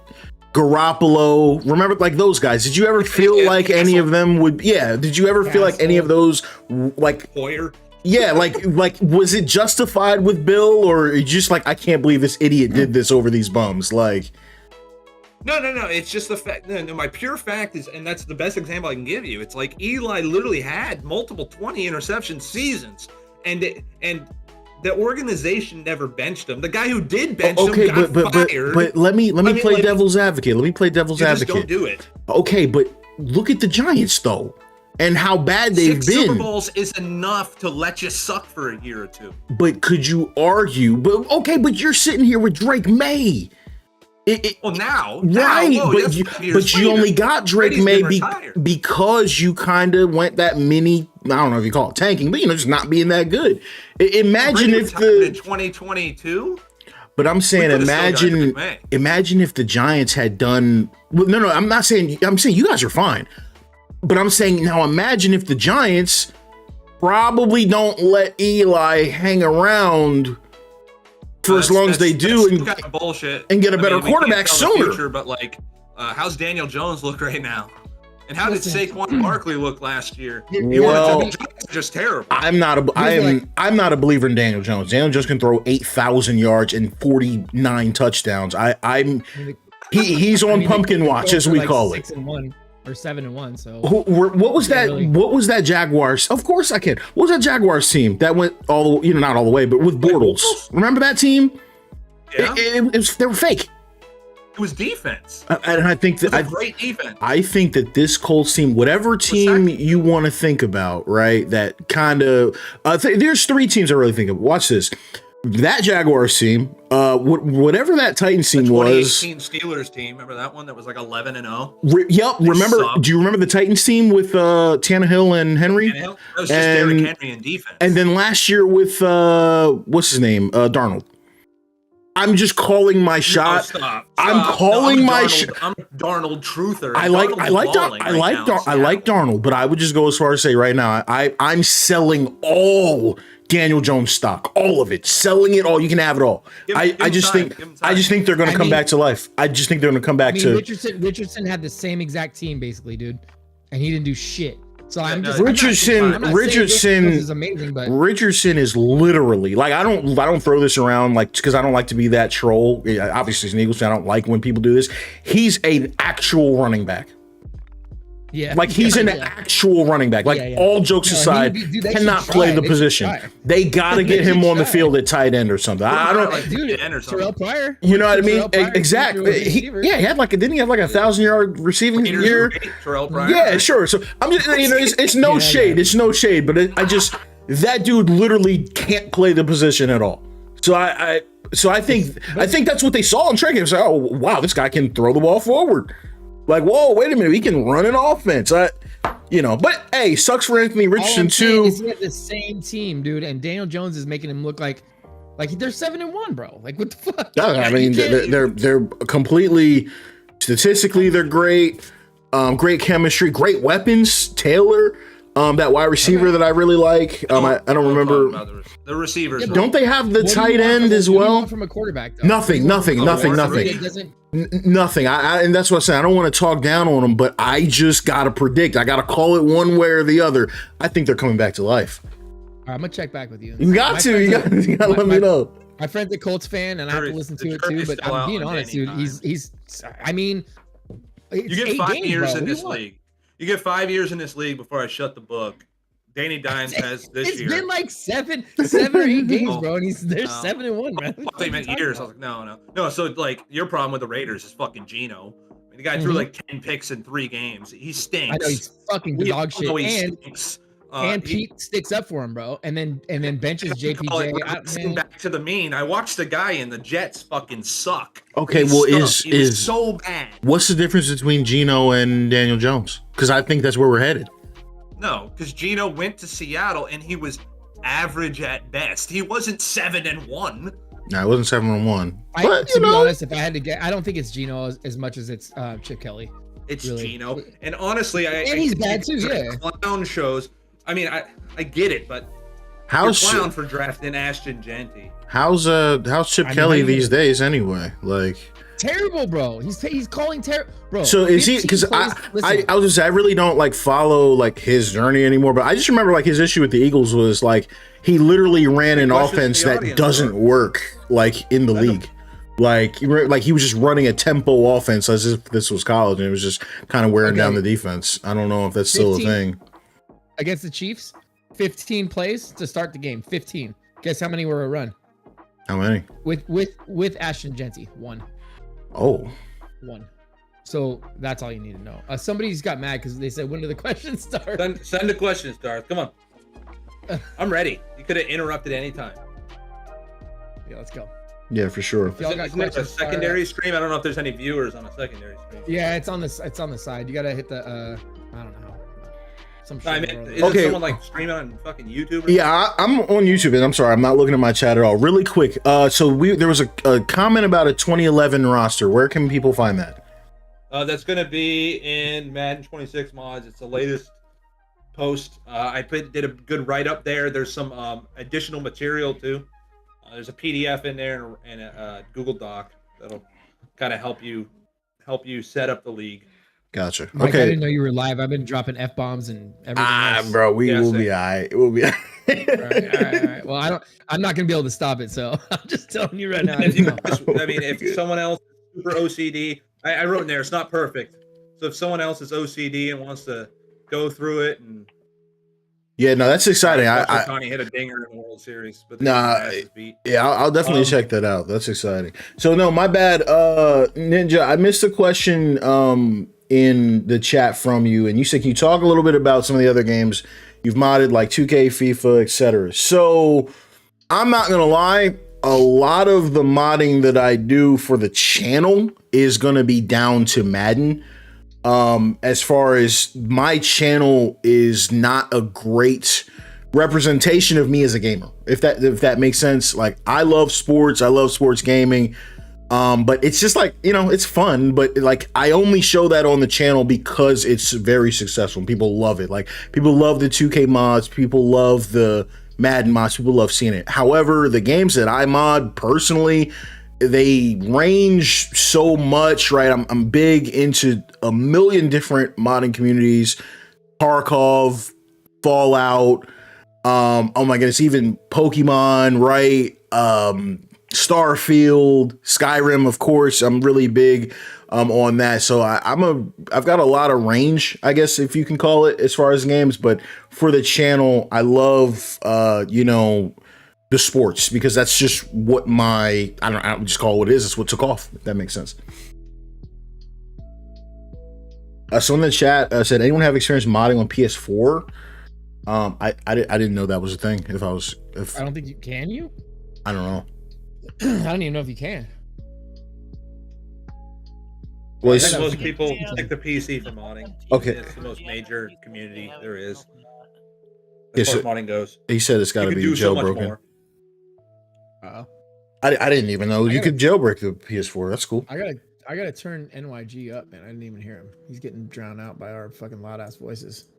Garoppolo, remember, like those guys? Did you ever feel like any of them would? Yeah. Did you ever feel like any of those, like
Hoyer?
Yeah, like was it justified with Bill, or you just like, I can't believe this idiot did this over these bums? Like,
no. It's just the fact. No, my pure fact is, and that's the best example I can give you. It's like Eli literally had multiple 20 interception seasons, and the organization never benched him. The guy who did bench him got fired.
But let me play devil's advocate. Let me play devil's advocate.
Just don't do it.
Okay, but look at the Giants though, and how bad they've been.
6 Super Bowls is enough to let you suck for a year or two.
But could you argue? But okay, but you're sitting here with Drake May.
Now,
right?
whoa,
but you only got Drake May because you kind of went that mini. I don't know if you call it tanking, but just not being that good. Imagine if
in 2022.
But I'm saying, imagine if the Giants had done. Well, no, I'm not saying. I'm saying you guys are fine. But I'm saying now, imagine if the Giants probably don't let Eli hang around for as long as they do, and
kind of bullshit,
and get a better quarterback sooner.
Future, but like, how's Daniel Jones look right now? And how did Saquon Barkley look last year?
Well,
just terrible.
I'm not a believer in Daniel Jones. Daniel Jones can throw 8,000 yards and 49 touchdowns. He's on pumpkin watch, as we call it.
6-1 or 7-1. So
what was that? What was that Jaguars? Of course I can. What was that Jaguars team that went all the, not all the way, but with Bortles? Remember that team?
Yeah,
they were fake.
It was defense,
and I think that
great defense.
I think that this Colts team, whatever team you want to think about, right? That kind of there's 3 teams I really think of. Watch this. That Jaguars team, whatever that Titans team was,
2018 Steelers team. Remember that one that was like 11-0?
Yep. Do you remember the Titans team with Tannehill and Henry?
That was just Derrick Henry in defense.
And then last year with what's his name, Darnold. I'm just calling my shot.
Stop.
I'm calling my shot.
I'm a Darnold truther.
I like Darnold, but I would just go as far as say right now, I'm selling all Daniel Jones stock, all of it, selling it all. You can have it all. I just think they're going to come back to life. I just think they're going to come back to.
Richardson had the same exact team basically, dude, and he didn't do shit. So
Richardson
is amazing, but
Richardson is literally like, I don't throw this around like because I don't like to be that troll. Obviously, as an Eagles fan, I don't like when people do this. He's an actual running back.
Yeah.
Like he's an
Yeah.
actual running back. Like all jokes aside,
dude, they
cannot
should
play
try.
the
They should
position.
try.
They got to get
They
him
should
on the
try.
field at tight end or something. I don't.
like
Dude,
end or something.
Terrell Pryor.
You know what I mean?
Terrell Pryor,
Exactly. He had like didn't he have like 1,000-yard receiving year?
Terrell Pryor.
Yeah, sure. So I'm just it's no shade. It's no shade, but I just that dude literally can't play the position at all. So I think that's what they saw in training. It's like, oh wow, this guy can throw the ball forward. Like, whoa, wait a minute, he can run an offense. But hey, sucks for Anthony Richardson too.
He's the same team, dude, and Daniel Jones is making him look like they're 7-1, bro. Like, what the fuck?
I mean, they're completely statistically they're great, great chemistry, great weapons. Taylor, that wide receiver that I really like. I don't remember
the receivers.
Yeah,
don't they have the tight end as well?
From a quarterback, though?
Nothing. Nothing. And that's what I'm saying. I don't want to talk down on them, but I just gotta predict. I gotta call it one way or the other. I think they're coming back to life.
All right, I'm gonna check back with you.
You got to let me know.
My friend's a Colts fan, and I have to listen to it too. But I'm being honest, dude. He's. I mean,
you get 5 years in this league. You get 5 years in this league before I shut the book. Danny Dimes has this year.
It's been like seven or 8 games, bro, and they're 7-1, man.
I thought you meant years. I was like, no. So like your problem with the Raiders is fucking Geno. I mean, the guy threw like 10 picks in 3 games. He stinks.
I know he's fucking dog shit. And Pete sticks up for him, bro, and then benches JPJ.
Back to the mean. I watched the guy in the Jets fucking suck.
Okay, is
so bad.
What's the difference between Geno and Daniel Jones? Because I think that's where we're headed.
No, because Geno went to Seattle and he was average at best. He wasn't 7-1.
No, it wasn't 7-1.
To be honest, if I had to get, I don't think it's Geno as much as it's Chip Kelly.
It's really. Geno, and honestly,
he's bad too. Yeah,
clown shows. I mean, I get it, but
how's
clown for drafting Ashton Genty?
How's Chip Kelly these days anyway? Like
terrible, bro. He's calling terrible, bro.
So is he? Because I was just I really don't like follow like his journey anymore. But I just remember like his issue with the Eagles was like he literally ran an offense that doesn't work like in the league. Like he was just running a tempo offense as if this was college, and it was just kind of wearing down the defense. I don't know if that's still a thing.
Against the Chiefs, 15 plays to start the game. 15. Guess how many were a run?
How many?
With Ashton Genty, 1.
Oh.
1. So that's all you need to know. Somebody's got mad because they said, when do the questions start?
Send the questions, Darth. Come on. I'm ready. You could have interrupted any time.
Yeah, let's go.
Yeah, for sure.
Isn't it a secondary stream? I don't know if there's any viewers on a secondary stream.
Yeah, it's on the side. You gotta hit the I don't know.
Is it someone like streaming on fucking YouTube?
I'm on YouTube, and I'm sorry, I'm not looking at my chat at all. Really quick, so there was a comment about a 2011 roster. Where can people find that?
That's gonna be in Madden 26 mods. It's the latest post. I did a good write up there. There's some additional material too. There's a PDF in there and a Google Doc that'll kind of help you set up the league.
Gotcha.
Mike,
okay.
I didn't know you were live. I've been dropping F-bombs and everything else.
Bro, will be all right. We'll be all right.
All right. Well, I'm not gonna be able to stop it, so I'm just telling you right now.
If someone else is super OCD, I wrote in there, it's not perfect. So if someone else is OCD and wants to go through it and
that's exciting.
Connie hit a dinger in the World Series, but
I'll definitely check that out. That's exciting. So no, my bad, Ninja. I missed a question in the chat from you, and you said, can you talk a little bit about some of the other games you've modded, like 2K, FIFA, etc. So I'm not gonna lie, a lot of the modding that I do for the channel is gonna be down to Madden. As far as my channel is not a great representation of me as a gamer, if that makes sense. Like, I love sports gaming, but it's just like, it's fun, but like I only show that on the channel because it's very successful and people love it. Like, people love the 2K mods, people love the Madden mods, people love seeing it. However, the games that I mod personally, they range so much, right? I'm big into a million different modding communities, Tarkov, Fallout, oh my goodness, even Pokemon, right? Starfield, Skyrim, of course. I'm really big on that. So I've got a lot of range, I guess, if you can call it, as far as games. But for the channel, I love the sports, because that's just what I don't just call it what it is. It's what took off, if that makes sense. So in the chat said, anyone have experience modding on PS4? I didn't know that was a thing. I
don't think you can.
I don't know.
I don't even know if you can.
Well, I think most people pick the PC for modding.
Okay.
It's the most major community there is.
As
far as modding goes.
He said it's got to be jailbroken. I didn't even know you could jailbreak the PS4. That's cool.
I gotta turn NYG up, man. I didn't even hear him. He's getting drowned out by our fucking loud ass voices.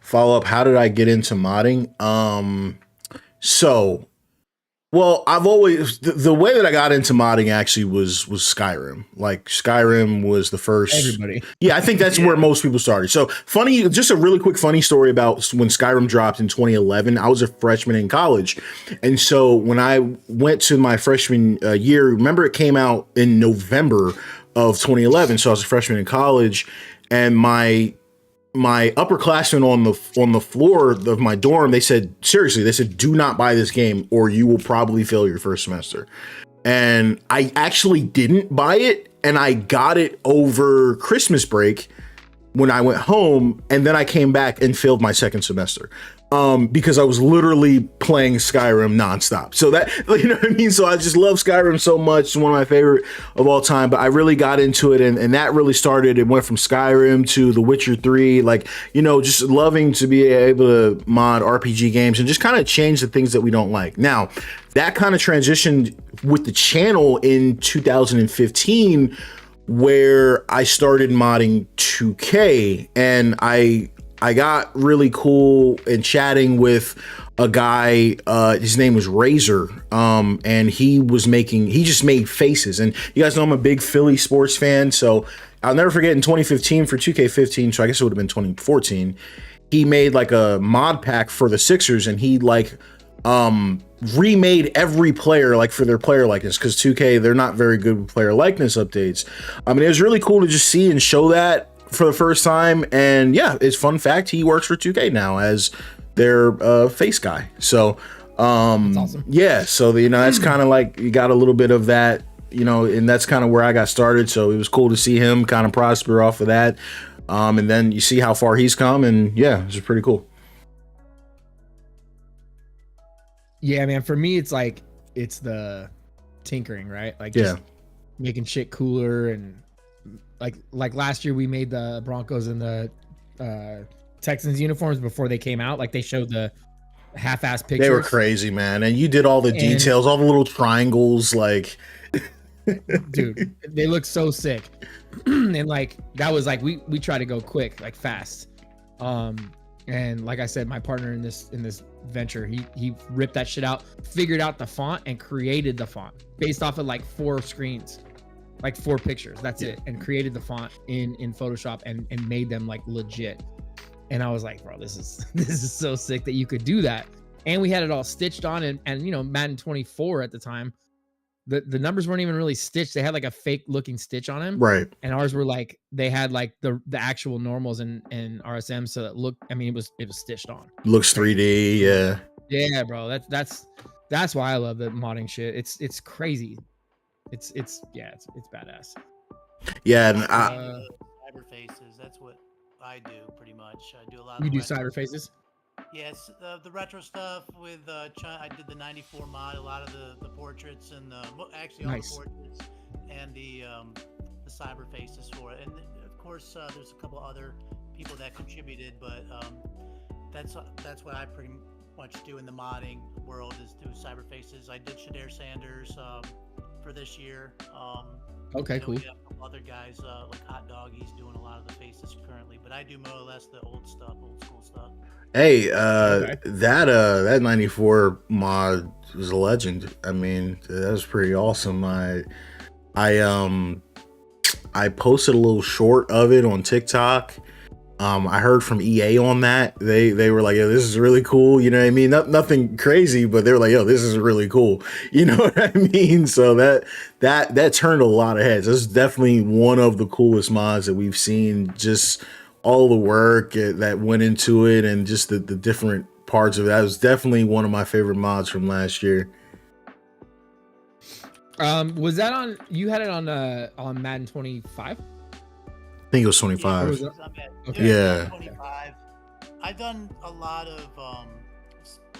Follow up. How did I get into modding? I've always the way that I got into modding actually was Skyrim. Like Skyrim was the first.
Everybody.
Yeah, I think that's where most people started. So funny, just a really quick funny story about when Skyrim dropped in 2011. I was a freshman in college, and so when I went to my freshman year, remember it came out in November of 2011. So I was a freshman in college, and my upperclassmen on the floor of my dorm, they said, do not buy this game or you will probably fail your first semester. And I actually didn't buy it, and I got it over Christmas break when I went home, and then I came back and failed my second semester. Because I was literally playing Skyrim nonstop. So that, you know what I mean? So I just love Skyrim so much. It's one of my favorite of all time, but I really got into it, and that really started. It went from Skyrim to The Witcher 3, just loving to be able to mod RPG games and just kind of change the things that we don't like. Now, that kind of transitioned with the channel in 2015, where I started modding 2K, and I got really cool and chatting with a guy, his name was Razor, and he just made faces. And you guys know I'm a big Philly sports fan, so I'll never forget in 2015 for 2K15, so I guess it would have been 2014, he made like a mod pack for the Sixers, and he remade every player for their player likeness, because 2K, they're not very good with player likeness updates. I mean, it was really cool to just see and show that for the first time. And yeah, it's fun fact, he works for 2K now as their face guy. So that's awesome. Yeah, so that's kind of like you got a little bit of that, and that's kind of where I got started. So it was cool to see him kind of prosper off of that, and then you see how far he's come, and yeah, it's pretty cool.
Yeah, man, for me it's the tinkering, right? Just making shit cooler. And like last year we made the Broncos and the Texans uniforms before they came out. Like they showed the half-ass pictures.
They were crazy, man. And you did all the details, all the little triangles,
dude, they look so sick. And that was we try to go quick, fast. And like I said, my partner in this venture, he ripped that shit out, figured out the font, and created the font based off of 4 screens. 4 pictures, that's it, and created the font in Photoshop and made them legit. And I was like, bro, this is so sick that you could do that. And we had it all stitched on, and Madden 24 at the time, the numbers weren't even really stitched. They had a fake looking stitch on them,
right? And
ours were they had the actual normals and RSM, so that looked, it was stitched on.
Looks 3D, yeah.
Yeah, bro, that's why I love the modding shit. It's crazy. It's badass.
Yeah, and
cyber faces. That's what I do pretty much. I do a lot.
You do cyber faces?
Yes, the retro stuff with I did the 94 mod, a lot of the portraits and actually all the portraits and the cyber faces for it. And of course, there's a couple other people that contributed, but that's what I pretty much do in the modding world, is do cyber faces. I did Shady Sanders for this year.
Okay, cool.
We have a couple other guys like Hot Dog. He's doing a lot of the faces currently, but I do more or less the old school stuff.
Hey, that 94 mod was a legend. I mean, that was pretty awesome. I posted a little short of it on TikTok, I heard from EA on that. They were like, yo, this is really cool. You know what I mean? Nothing crazy, but they were like, yo, this is really cool. You know what I mean? So that turned a lot of heads. This is definitely one of the coolest mods that we've seen. Just all the work that went into it and just the different parts of it. That was definitely one of my favorite mods from last year.
Was that on, you had it on Madden 25?
I think it was 25.
Okay.
Yeah.
25. I've done a lot of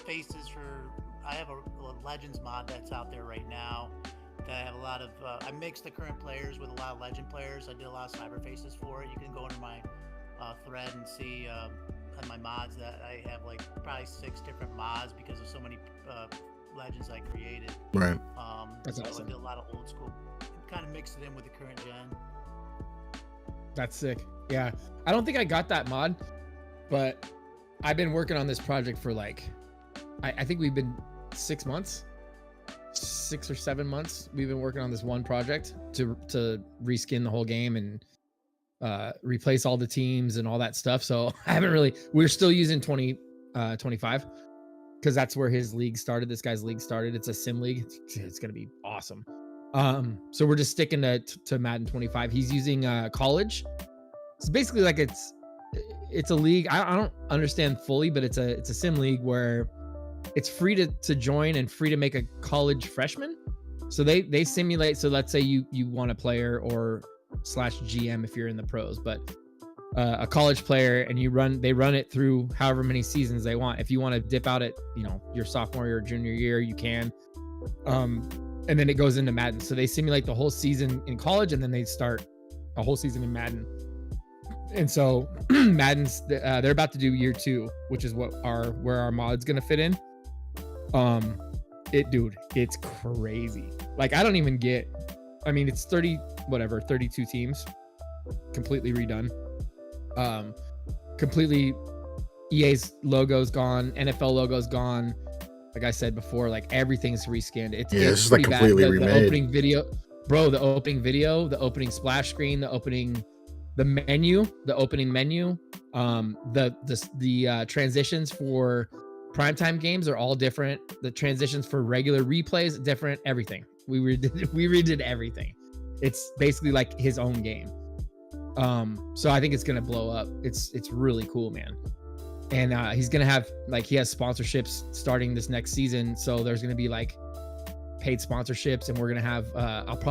faces for. I have a Legends mod that's out there right now. That I have a lot of. I mixed the current players with a lot of Legend players. I did a lot of cyber faces for it. You can go into my thread and see on my mods that I have like probably 6 different mods because of so many Legends I created.
Right.
That's
so
awesome.
I did a lot of old school. Kind of mixed it in with the current gen.
That's sick. Yeah. I don't think I got that mod, but I've been working on this project for like, I think we've been 6 months, 6 or 7 months. We've been working on this one project to reskin the whole game and replace all the teams and all that stuff. So I haven't really, we're still using 25 because that's where his league started. This guy's league started. It's a sim league. It's going to be awesome. So we're just sticking to Madden 25. He's using college. It's basically like it's a league. I don't understand fully, but it's a sim league where it's free to join and free to make a college freshman. So they simulate. So let's say you want a player or /GM if you're in the pros, but a college player, and they run it through however many seasons they want. If you want to dip out at your sophomore or junior year, you can. And then it goes into Madden. So they simulate the whole season in college, and then they start a whole season in Madden. And so Madden's they're about to do year 2, which is where our mod's gonna fit in. It's crazy. Like I don't even get. I mean, it's 32 teams, completely redone. Completely EA's logo's gone, NFL logo's gone. Like I said before, like everything's reskinned. It's
like
pretty
completely
bad.
remade.
The opening video, bro. The opening video, the opening splash screen, the opening menu, the transitions for primetime games are all different. The transitions for regular replays different. Everything. We redid everything. It's basically like his own game. So I think it's gonna blow up. It's really cool, man. And he's gonna have he has sponsorships starting this next season. So there's gonna be like paid sponsorships, and we're gonna have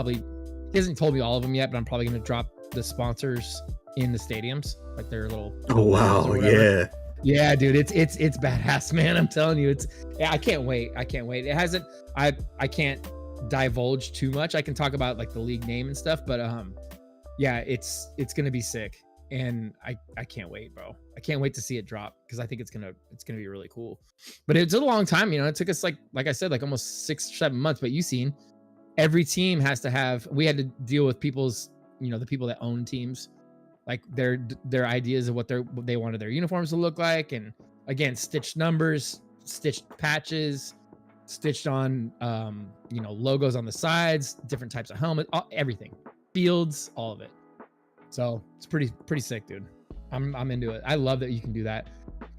he hasn't told me all of them yet, but I'm probably gonna drop the sponsors in the stadiums, like their little.
Oh wow, yeah.
Yeah, dude, it's badass, man. I'm telling you, I can't wait. It hasn't. I can't divulge too much. I can talk about like the league name and stuff, but yeah, it's gonna be sick, and I can't wait, bro. I can't wait to see it drop because I think it's gonna be really cool. But it's a long time, it took us like I said, like almost 6 or 7 months. But you've seen every team has to have. We had to deal with people's, the people that own teams, like their ideas of what they wanted their uniforms to look like, and again, stitched numbers, stitched patches, stitched on logos on the sides, different types of helmet, everything, fields, all of it. So it's pretty sick, dude. I'm into it. I love that you can do that.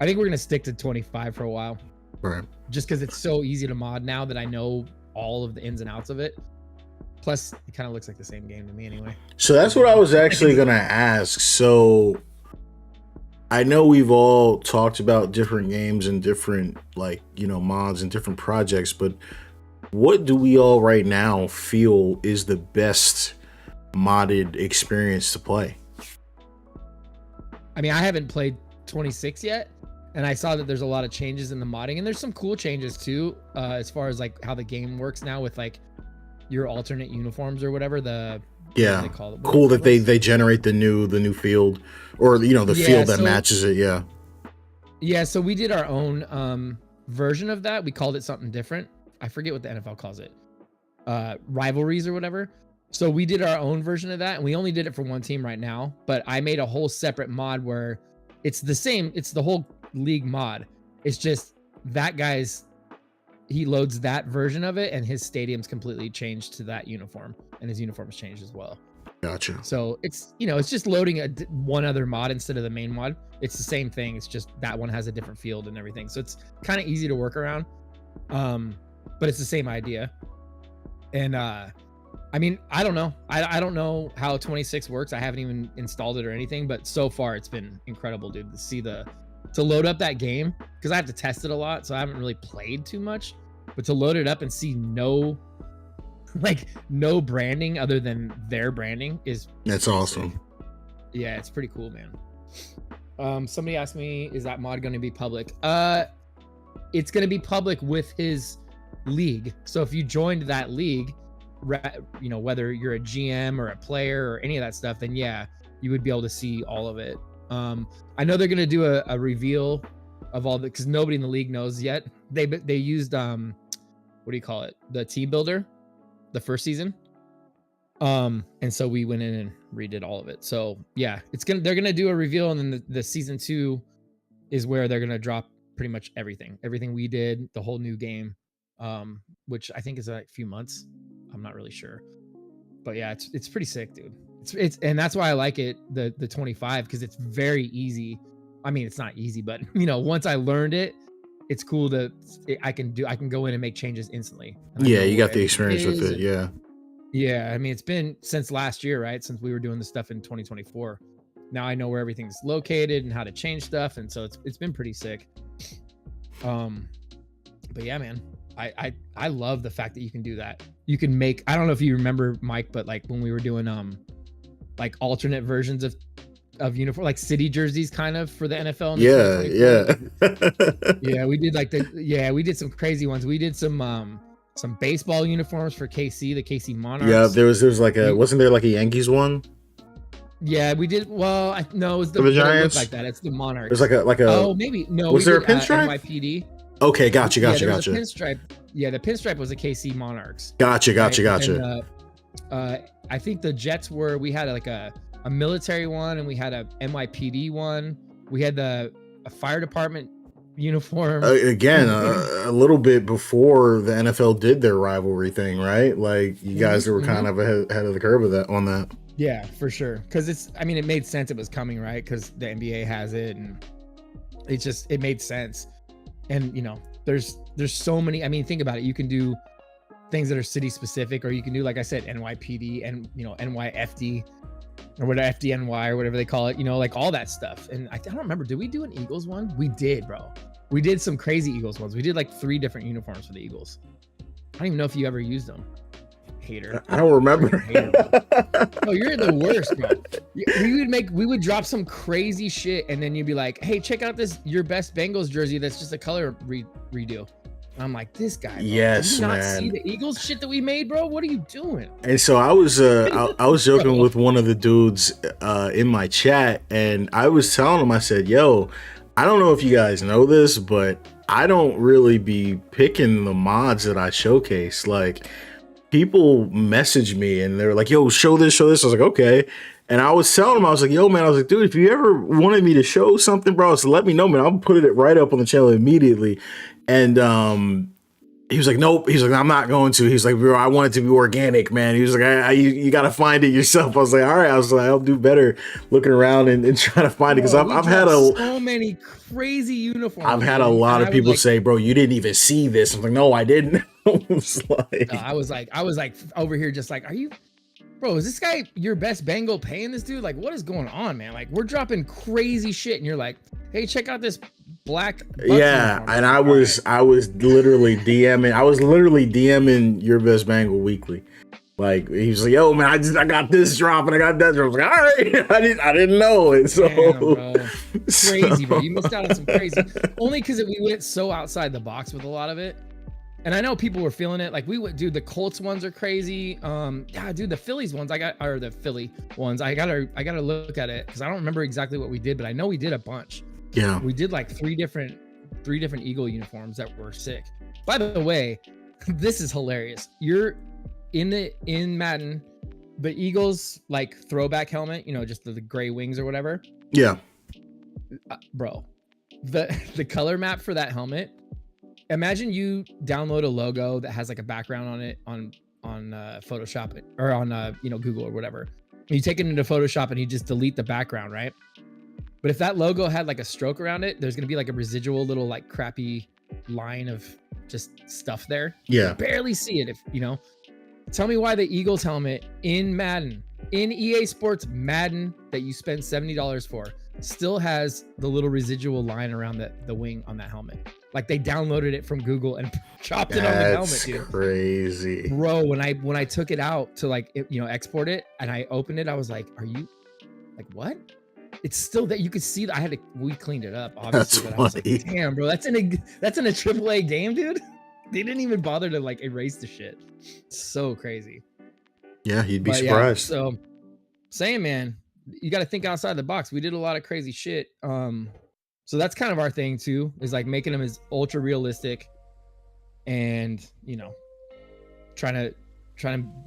I think we're gonna stick to 25 for a while,
right?
Just because it's so easy to mod now that I know all of the ins and outs of it. Plus, it kind of looks like the same game to me anyway.
So that's what I was actually gonna ask. So I know we've all talked about different games and different mods and different projects, but what do we all right now feel is the best modded experience to play?
I mean, I haven't played 26 yet, and I saw that there's a lot of changes in the modding, and there's some cool changes too, as far as like how the game works now with like your alternate uniforms or whatever. What they call it.
Cool that they generate the new field, or the field that matches it. Yeah,
so we did our own version of that. We called it something different. I forget what the NFL calls it, rivalries or whatever. So we did our own version of that, and we only did it for one team right now, but I made a whole separate mod where it's the same. It's the whole league mod. It's just that he loads that version of it, and his stadium's completely changed to that uniform, and his uniform's changed as well.
Gotcha.
So it's, you know, it's just loading one other mod instead of the main mod. It's the same thing. It's just that one has a different field and everything. So it's kind of easy to work around. But it's the same idea. And I mean, I don't know. I don't know how 26 works. I haven't even installed it or anything, but so far it's been incredible, dude, to see to load up that game, because I have to test it a lot, so I haven't really played too much. But to load it up and see no branding other than their branding that's
awesome.
Sick. Yeah, it's pretty cool, man. Somebody asked me, is that mod going to be public? It's going to be public with his league. So if you joined that league, you know, whether you're a GM or a player or any of that stuff, then yeah, you would be able to see all of it. I know they're going to do a reveal of all the, because nobody in the league knows yet. They used what do you call it, the team builder, the first season, and so we went in and redid all of it. So yeah, they're gonna do a reveal, and then the season 2 is where they're gonna drop pretty much everything we did, the whole new game, which I think is like a few months. I'm not really sure, but yeah, it's pretty sick, dude. It's and that's why I like it, the 25, because it's very easy. I mean, it's not easy, but you know, once I learned it, it's cool I can go in and make changes instantly.
Yeah, you got the experience with it.
Yeah. I mean, it's been since last year, right? Since we were doing the stuff in 2024. Now I know where everything's located and how to change stuff, and so it's been pretty sick. But yeah, man, I love the fact that you can do that. You can make, I don't know if you remember, Mike, but like when we were doing like alternate versions of uniform, like city jerseys kind of for the NFL. Yeah, we did some crazy ones. We did some baseball uniforms for KC, the KC Monarchs.
Yeah, there was like wasn't there like a Yankees one?
Yeah, we did. Well, no, it was
the Giants,
like that. It's the Monarchs.
There's like a
oh, maybe no.
Was there a pinstripe?
NYPD.
Okay, gotcha.
The pinstripe. Yeah, the pinstripe was the KC Monarchs.
Gotcha.
And, I think the Jets we had like a military one, and we had a NYPD one. We had a fire department uniform.
Again, a little bit before the NFL did their rivalry thing, right? Like you guys were kind of ahead of the curve on that.
Yeah, for sure. Because it made sense it was coming, right? Because the NBA has it, and it made sense. And you know, there's so many. I mean, think about it. You can do things that are city specific, or you can do, like I said, NYPD and, you know, NYFD or whatever, FDNY or whatever they call it, you know, like all that stuff. And I don't remember, did we do an Eagles one? We did, bro. We did some crazy Eagles ones. We did like 3 different uniforms for the Eagles. I don't even know if you ever used them. Hater.
I don't remember.
Oh, you're the worst, bro. We would drop some crazy shit, and then you'd be like, hey, check out this your best Bengals jersey that's just a color redo. And I'm like, this guy, bro,
yes,
did you not
man.
see the Eagles shit that we made, bro? What are you doing?
And so I was joking with one of the dudes in my chat, and I was telling him, I said, yo, I don't know if you guys know this, but I don't really be picking the mods that I showcase. Like, people message me and they're like, yo, show this. I was like, okay. And I was telling him, I was like, yo, man, I was like, dude, if you ever wanted me to show something, bro, so let me know, man. I'll put it right up on the channel immediately. And he was like, nope. He's like, I'm not going to. He's like, bro, I want it to be organic, man. He was like, you got to find it yourself. I was like, all right. I was like, I'll do better looking around and trying to find it. Because I've had
so many crazy uniforms.
I've had a lot of people say, bro, you didn't even see this. I'm like, no, I didn't. I
was like over here just like, are you, bro, is this guy your best Bengal paying this dude? Like, what is going on, man? Like, we're dropping crazy shit, and you're like, hey, check out this black Bucks uniform.
And I was literally DMing your best Bengal weekly. Like, he was like, yo, man, I got this drop and I got that drop. I was like, all right, I didn't know it. So
damn, bro. Crazy, bro. You missed out on some crazy. Only because we went so outside the box with a lot of it. And I know people were feeling it. Like, dude, the Colts ones are crazy. Yeah, dude, the Phillies ones, the Philly ones, I gotta look at it because I don't remember exactly what we did, but I know we did a bunch.
Yeah.
We did like three different Eagle uniforms that were sick. By the way, this is hilarious. You're in Madden, the Eagles like throwback helmet, you know, just the gray wings or whatever.
Yeah.
Bro, the color map for that helmet. Imagine you download a logo that has like a background on it on Photoshop or on Google or whatever, You take it into Photoshop and you just delete the background, right? But if that logo had like a stroke around it, there's gonna be like a residual little like crappy line of just stuff there.
Yeah.
You barely see it if you know. Tell me why the Eagles helmet in Madden, in EA Sports Madden that you spent $70 for, still has the little residual line around the wing on that helmet. Like they downloaded it from Google and chopped it on the helmet, dude.
That's crazy.
Bro, when I took it out to like export it and I opened it, I was like, are you like what? It's still that you could see that we cleaned it up, obviously.
That's
but I was
funny.
like, damn, bro, that's in a AAA game, dude. They didn't even bother to like erase the shit. It's so crazy.
Yeah, you'd be
But
surprised.
So saying, man, you got to think outside the box. We did a lot of crazy shit. So that's kind of our thing too, is like making them as ultra realistic and, trying to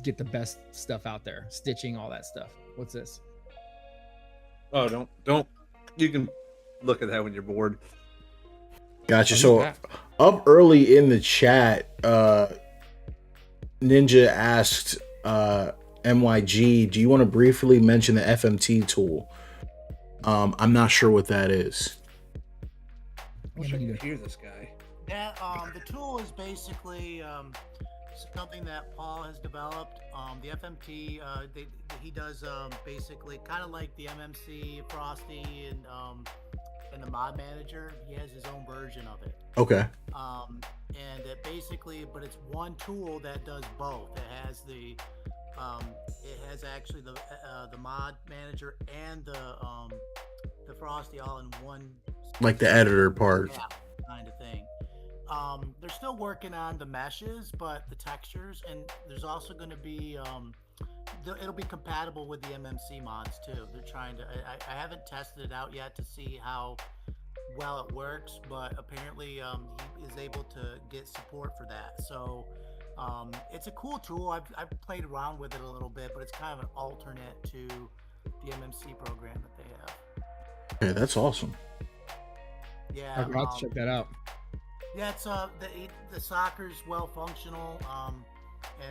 get the best stuff out there, stitching, all that stuff. What's this?
Oh, don't. You can look at that when you're bored.
Gotcha. So up early in the chat, Ninja asked MYG, do you want to briefly mention the FMT tool? I'm not sure what that is.
I wish I could hear this guy.
Yeah, the tool is basically something that Paul has developed. The FMT, he does basically kind of like the MMC, Frosty, and the mod manager. He has his own version of it.
Okay.
And it basically, but it's one tool that does both. It has actually the mod manager and the Frosty all in one.
Like the editor part.
Yeah, kind of thing. They're still working on the meshes, but the textures, and there's also going to be it'll be compatible with the MMC mods too. They're trying to. I haven't tested it out yet to see how well it works, but apparently he is able to get support for that. So it's a cool tool. I've played around with it a little bit, but it's kind of an alternate to the MMC program that they have.
Okay, that's awesome.
Yeah,
I'll have to check that out.
Yeah, it's the soccer's well functional,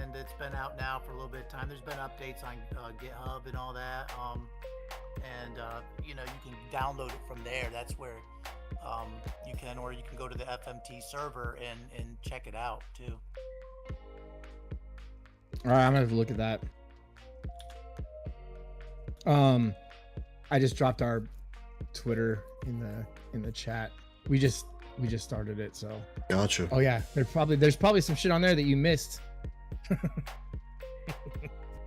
and it's been out now for a little bit of time. There's been updates on GitHub and all that, and you can download it from there. That's where you can go to the FMT server and check it out too.
All right, I'm gonna have to look at that. I just dropped our Twitter in the chat. We just started it, so
Gotcha.
oh yeah, there's probably some shit on there that you missed.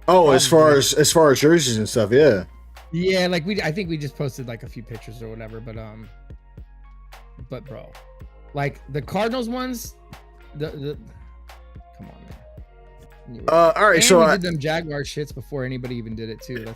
Oh, as far as jerseys and stuff, yeah.
Yeah, like I think we just posted like a few pictures or whatever, but bro, like the Cardinals ones, the come on, man.
All right,
and
so
we did them Jaguar shits before anybody even did it too.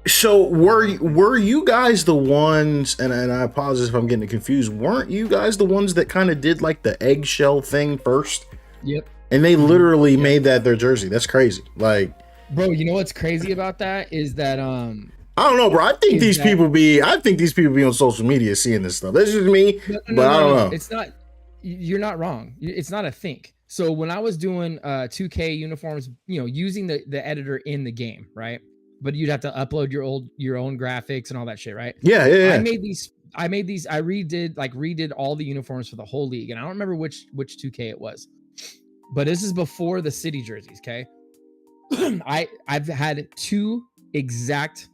So were you guys the ones, and I apologize if I'm getting confused, weren't you guys the ones that kind of did like the eggshell thing first?
Yep.
And they literally made that their jersey. That's crazy. Like,
bro, you know what's crazy about that is that
I don't know, bro. I think these people be on social media seeing this stuff. That's just me, but I don't know.
It's not. You're not wrong. It's not a think. So when I was doing 2K uniforms, using the editor in the game, right? But you'd have to upload your own graphics and all that shit, right?
Yeah.
I made these. I redid all the uniforms for the whole league, and I don't remember which 2K it was. But this is before the city jerseys, okay? I've had two exact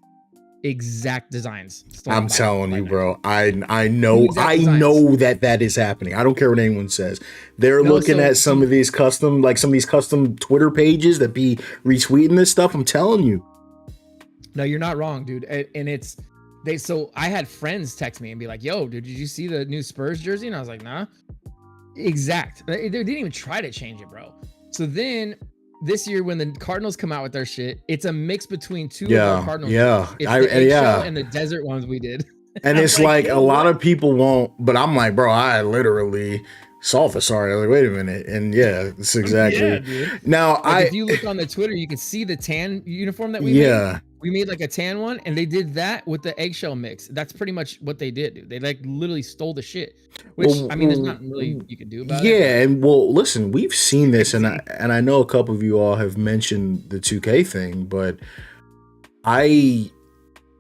designs.
I'm telling you, bro. I know that is happening. I don't care what anyone says. They're looking at some of these custom Twitter pages that be retweeting this stuff. I'm telling you.
No, you're not wrong, dude. And so I had friends text me and be like, "Yo, dude, did you see the new Spurs jersey?" And I was like, "Nah." Exact. They didn't even try to change it, bro. So then this year when the Cardinals come out with their shit, it's a mix between two of our Cardinals.
Yeah.
It's the eggshell and the desert ones we did.
And it's like a lot of people won't, but I'm like, bro, I literally saw this. Sorry, like, wait a minute. And yeah, it's exactly.
Yeah, dude.
Now
if you look on the Twitter, you can see the tan uniform that we made. We made like a tan one, and they did that with the eggshell mix. That's pretty much what they did, dude. They like literally stole the shit. Which there's not really you can do about it.
Yeah, and well, listen, we've seen this, and I know a couple of you all have mentioned the 2K thing, but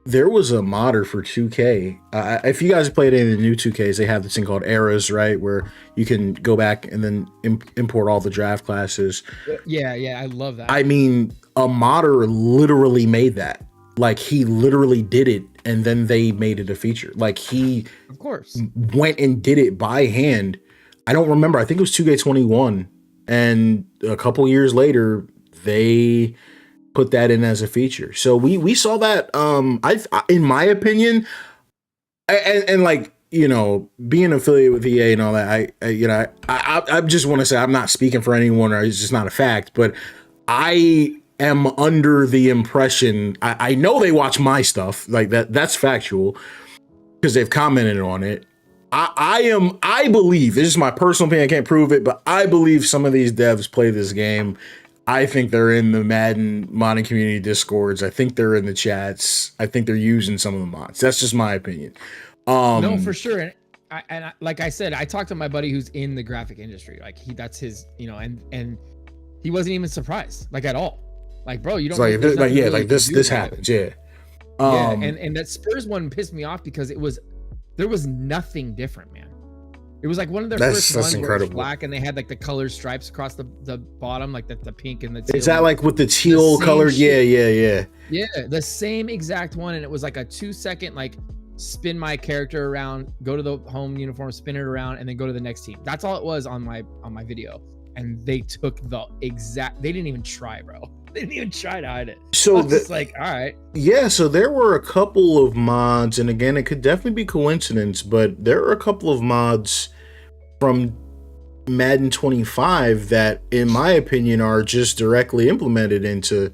There was a modder for 2K. If you guys played any of the new 2Ks, they have this thing called eras, right, where you can go back and then import all the draft classes.
Yeah, I love that.
I mean, a modder literally made that. Like, he literally did it, and then they made it a feature. Like, he,
of course,
went and did it by hand. I don't remember. I think it was 2K21, and a couple years later, they put that in as a feature. So we saw that. In my opinion, and like, you know, being affiliated with EA and all that, I just want to say, I'm not speaking for anyone, or it's just not a fact, but I am under the impression, I know they watch my stuff, like that's factual, because they've commented on it. I believe, this is my personal opinion, I can't prove it, but I believe some of these devs play this game. I think they're in the Madden modding community discords. I think they're in the chats. I think they're using some of the mods. That's just my opinion.
No, for sure. And like I said, I talked to my buddy who's in the graphic industry. Like, that's his, you know, and he wasn't even surprised, like, at all. Like, bro, you don't.
Like, this happens. Yeah.
And that Spurs one pissed me off because there was nothing different, man. It was like one of their first ones where it was black and they had like the color stripes across the bottom, like the pink and the teal.
Is that like with the teal color? Yeah.
Yeah, the same exact one. And it was like a 2-second, like, spin my character around, go to the home uniform, spin it around, and then go to the next team. That's all it was on my video. And they took they didn't even try, bro. They didn't even try to hide it.
So
it's like, all right.
Yeah, so there were a couple of mods, and again, it could definitely be coincidence, but there are a couple of mods from Madden 25 that, in my opinion, are just directly implemented into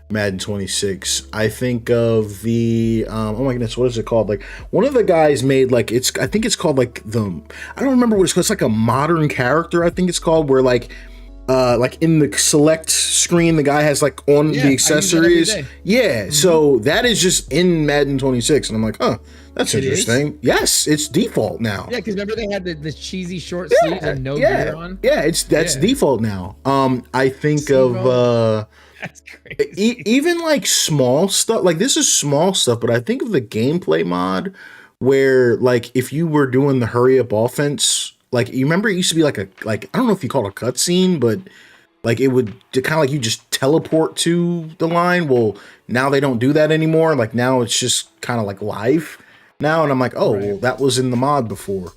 Madden 26. I think of the oh my goodness, what is it called? Like, one of the guys made, like, I think it's called like I don't remember what it's called. It's like a modern character, I think it's called, where like in the select screen, the guy has like on the accessories. Yeah, so that is just in Madden 26, and I'm like, huh, that's interesting. Yes, it's default now.
Yeah, because remember they had the cheesy short sleeves and no gear on.
Yeah, that's default now. I think of
that's crazy.
Even like small stuff. Like, this is small stuff, but I think of the gameplay mod where, like, if you were doing the hurry up offense. Like, you remember it used to be like I don't know if you call it a cutscene, but like, it would kind of like you just teleport to the line. Well, now they don't do that anymore. Like, now it's just kind of like live now. And I'm like, oh, well, that was in the mod before.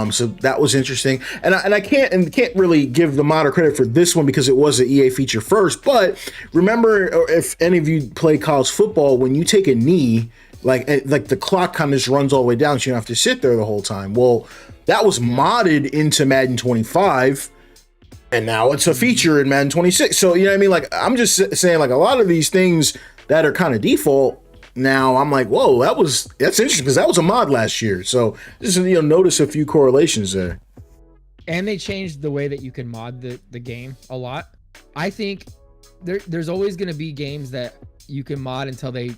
So that was interesting. And I can't really give the modder credit for this one because it was an EA feature first. But remember, if any of you play college football, when you take a knee, like the clock kind of just runs all the way down, so you don't have to sit there the whole time. Well, that was modded into Madden 25, and now it's a feature in Madden 26. So, you know what I mean? Like, I'm just saying, like, a lot of these things that are kind of default now, I'm like, whoa, that's interesting, because that was a mod last year. So just, you know, notice a few correlations there.
And they changed the way that you can mod the game a lot. I think there's always going to be games that you can mod until they,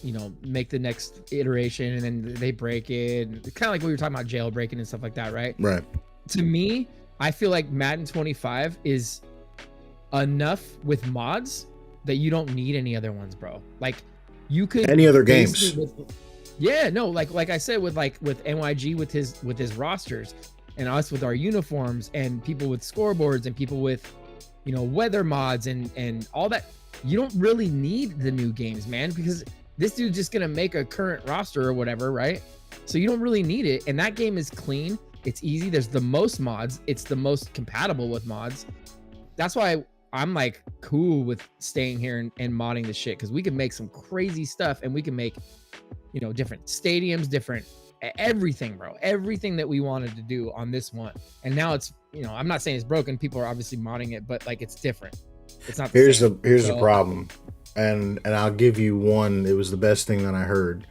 you know, make the next iteration, and then they break it. Kind of like what we were talking about, jailbreaking and stuff like that, right?
Right.
To me, I feel like Madden 25 is enough with mods that you don't need any other ones, bro. Like, you could
any other games.
Like I said, with NYG with his rosters, and us with our uniforms, and people with scoreboards, and people with, you know, weather mods and all that. You don't really need the new games, man, because this dude's just gonna make a current roster or whatever, right? So you don't really need it. And that game is clean. It's easy. There's the most mods. It's the most compatible with mods. That's why I'm like cool with staying here and modding the shit, because we can make some crazy stuff, and we can make, you know, different stadiums, different everything, bro. Everything that we wanted to do on this one. And now it's, you know, I'm not saying it's broken. People are obviously modding it, but like, it's different. It's not.
Here's the problem. And I'll give you one. It was the best thing that I heard.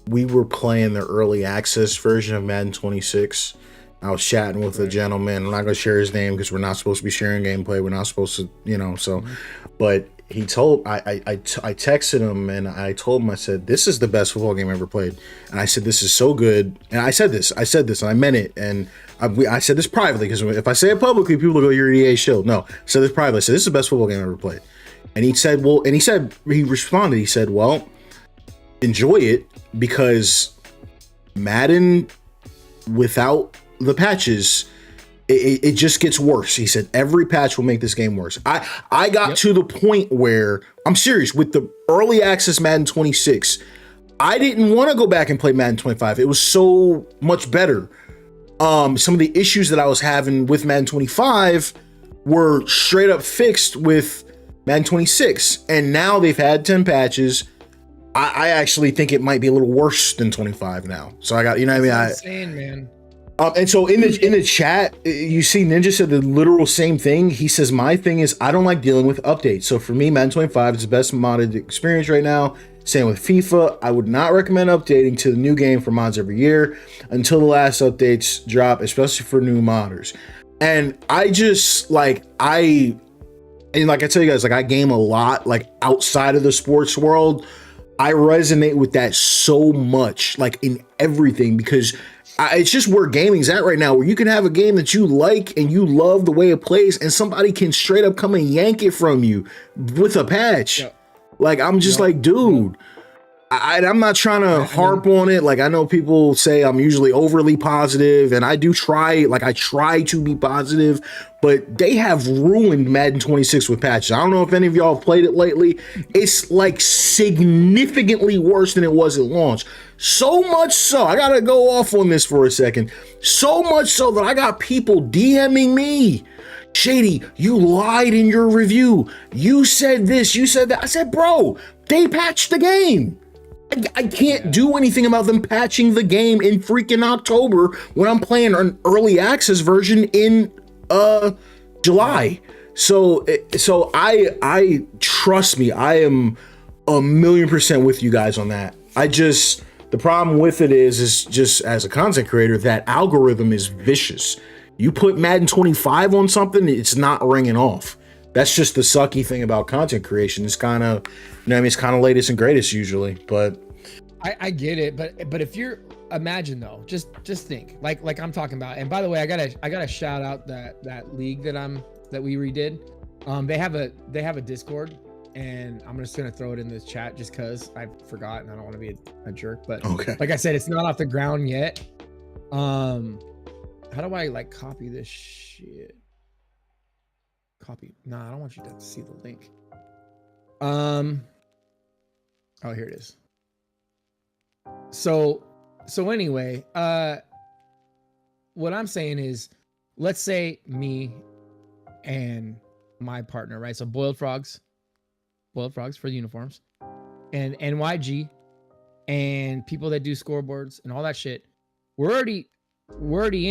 We were playing the early access version of Madden 26. I was chatting with a gentleman. I'm not going to share his name because we're not supposed to be sharing gameplay. We're not supposed to, you know, so. But he told, I texted him, and I told him, I said, this is the best football game I ever played. And I said, this is so good. And I said this, and I meant it. And I said this privately, because if I say it publicly, people will go, you're an EA shill. No, I said this privately. I said, this is the best football game I ever played. And he said, he responded, he said, well, enjoy it because Madden without the patches, it just gets worse. He said every patch will make this game worse. I got to the point where I'm serious with the early access Madden 26. I didn't want to go back and play Madden 25. It was so much better. Some of the issues that I was having with Madden 25 were straight up fixed with Madden 26, and now they've had 10 patches. I actually think it might be a little worse than 25 now. So I got, you know what I mean?
Insane, man.
And so in the chat, you see Ninja said the literal same thing. He says, my thing is I don't like dealing with updates. So for me, Madden 25 is the best modded experience right now. Same with FIFA. I would not recommend updating to the new game for mods every year until the last updates drop, especially for new modders. And I just like, I tell you guys, like I game a lot, like outside of the sports world. I resonate with that so much, like in everything, because it's just where gaming's at right now, where you can have a game that you like and you love the way it plays, and somebody can straight up come and yank it from you with a patch. Yeah. Like, I'm just like, dude, I'm not trying to harp on it. Like, I know people say I'm usually overly positive, and I do try, like, I try to be positive, but they have ruined Madden 26 with patches. I don't know if any of y'all have played it lately. It's like significantly worse than it was at launch. So much so, I gotta go off on this for a second. So much so that I got people DMing me. Shady, you lied in your review. You said this, you said that. I said, bro, they patched the game. I can't do anything about them patching the game in freaking October when I'm playing an early access version in July. So I trust me, I am 1,000,000% with you guys on that. The problem with it is just as a content creator, that algorithm is vicious. You put Madden 25 on something, it's not ringing off. That's just the sucky thing about content creation. It's kind of, you know what I mean? It's kind of latest and greatest usually, but
I get it. But if you're, imagine though, just think like I'm talking about. And by the way, I gotta shout out that league that we redid. They have a Discord, and I'm just gonna throw it in this chat just cause I forgot and I don't want to be a jerk. But
okay.
Like I said, it's not off the ground yet. How do I like copy this shit? Copy. Nah, I don't want you to see the link. Oh, here it is. So anyway, what I'm saying is, let's say me and my partner, right? So boiled frogs for the uniforms, and NYG, and people that do scoreboards and all that shit. We're already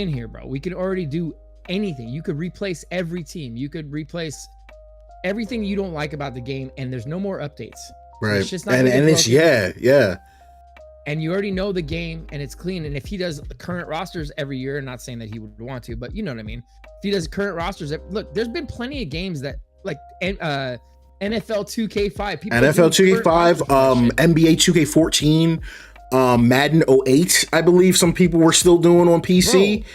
in here, bro. We could already do anything. You could replace every team. You could replace everything you don't like about the game, and there's no more updates.
Right.
It's just not
and it's yeah.
And you already know the game, and it's clean. And if he does current rosters every year, not saying that he would want to, but you know what I mean. If he does current rosters, look, there's been plenty of games that like NFL 2K5, people
NFL 2K5, NBA 2K14, Madden 08, I believe some people were still doing on PC.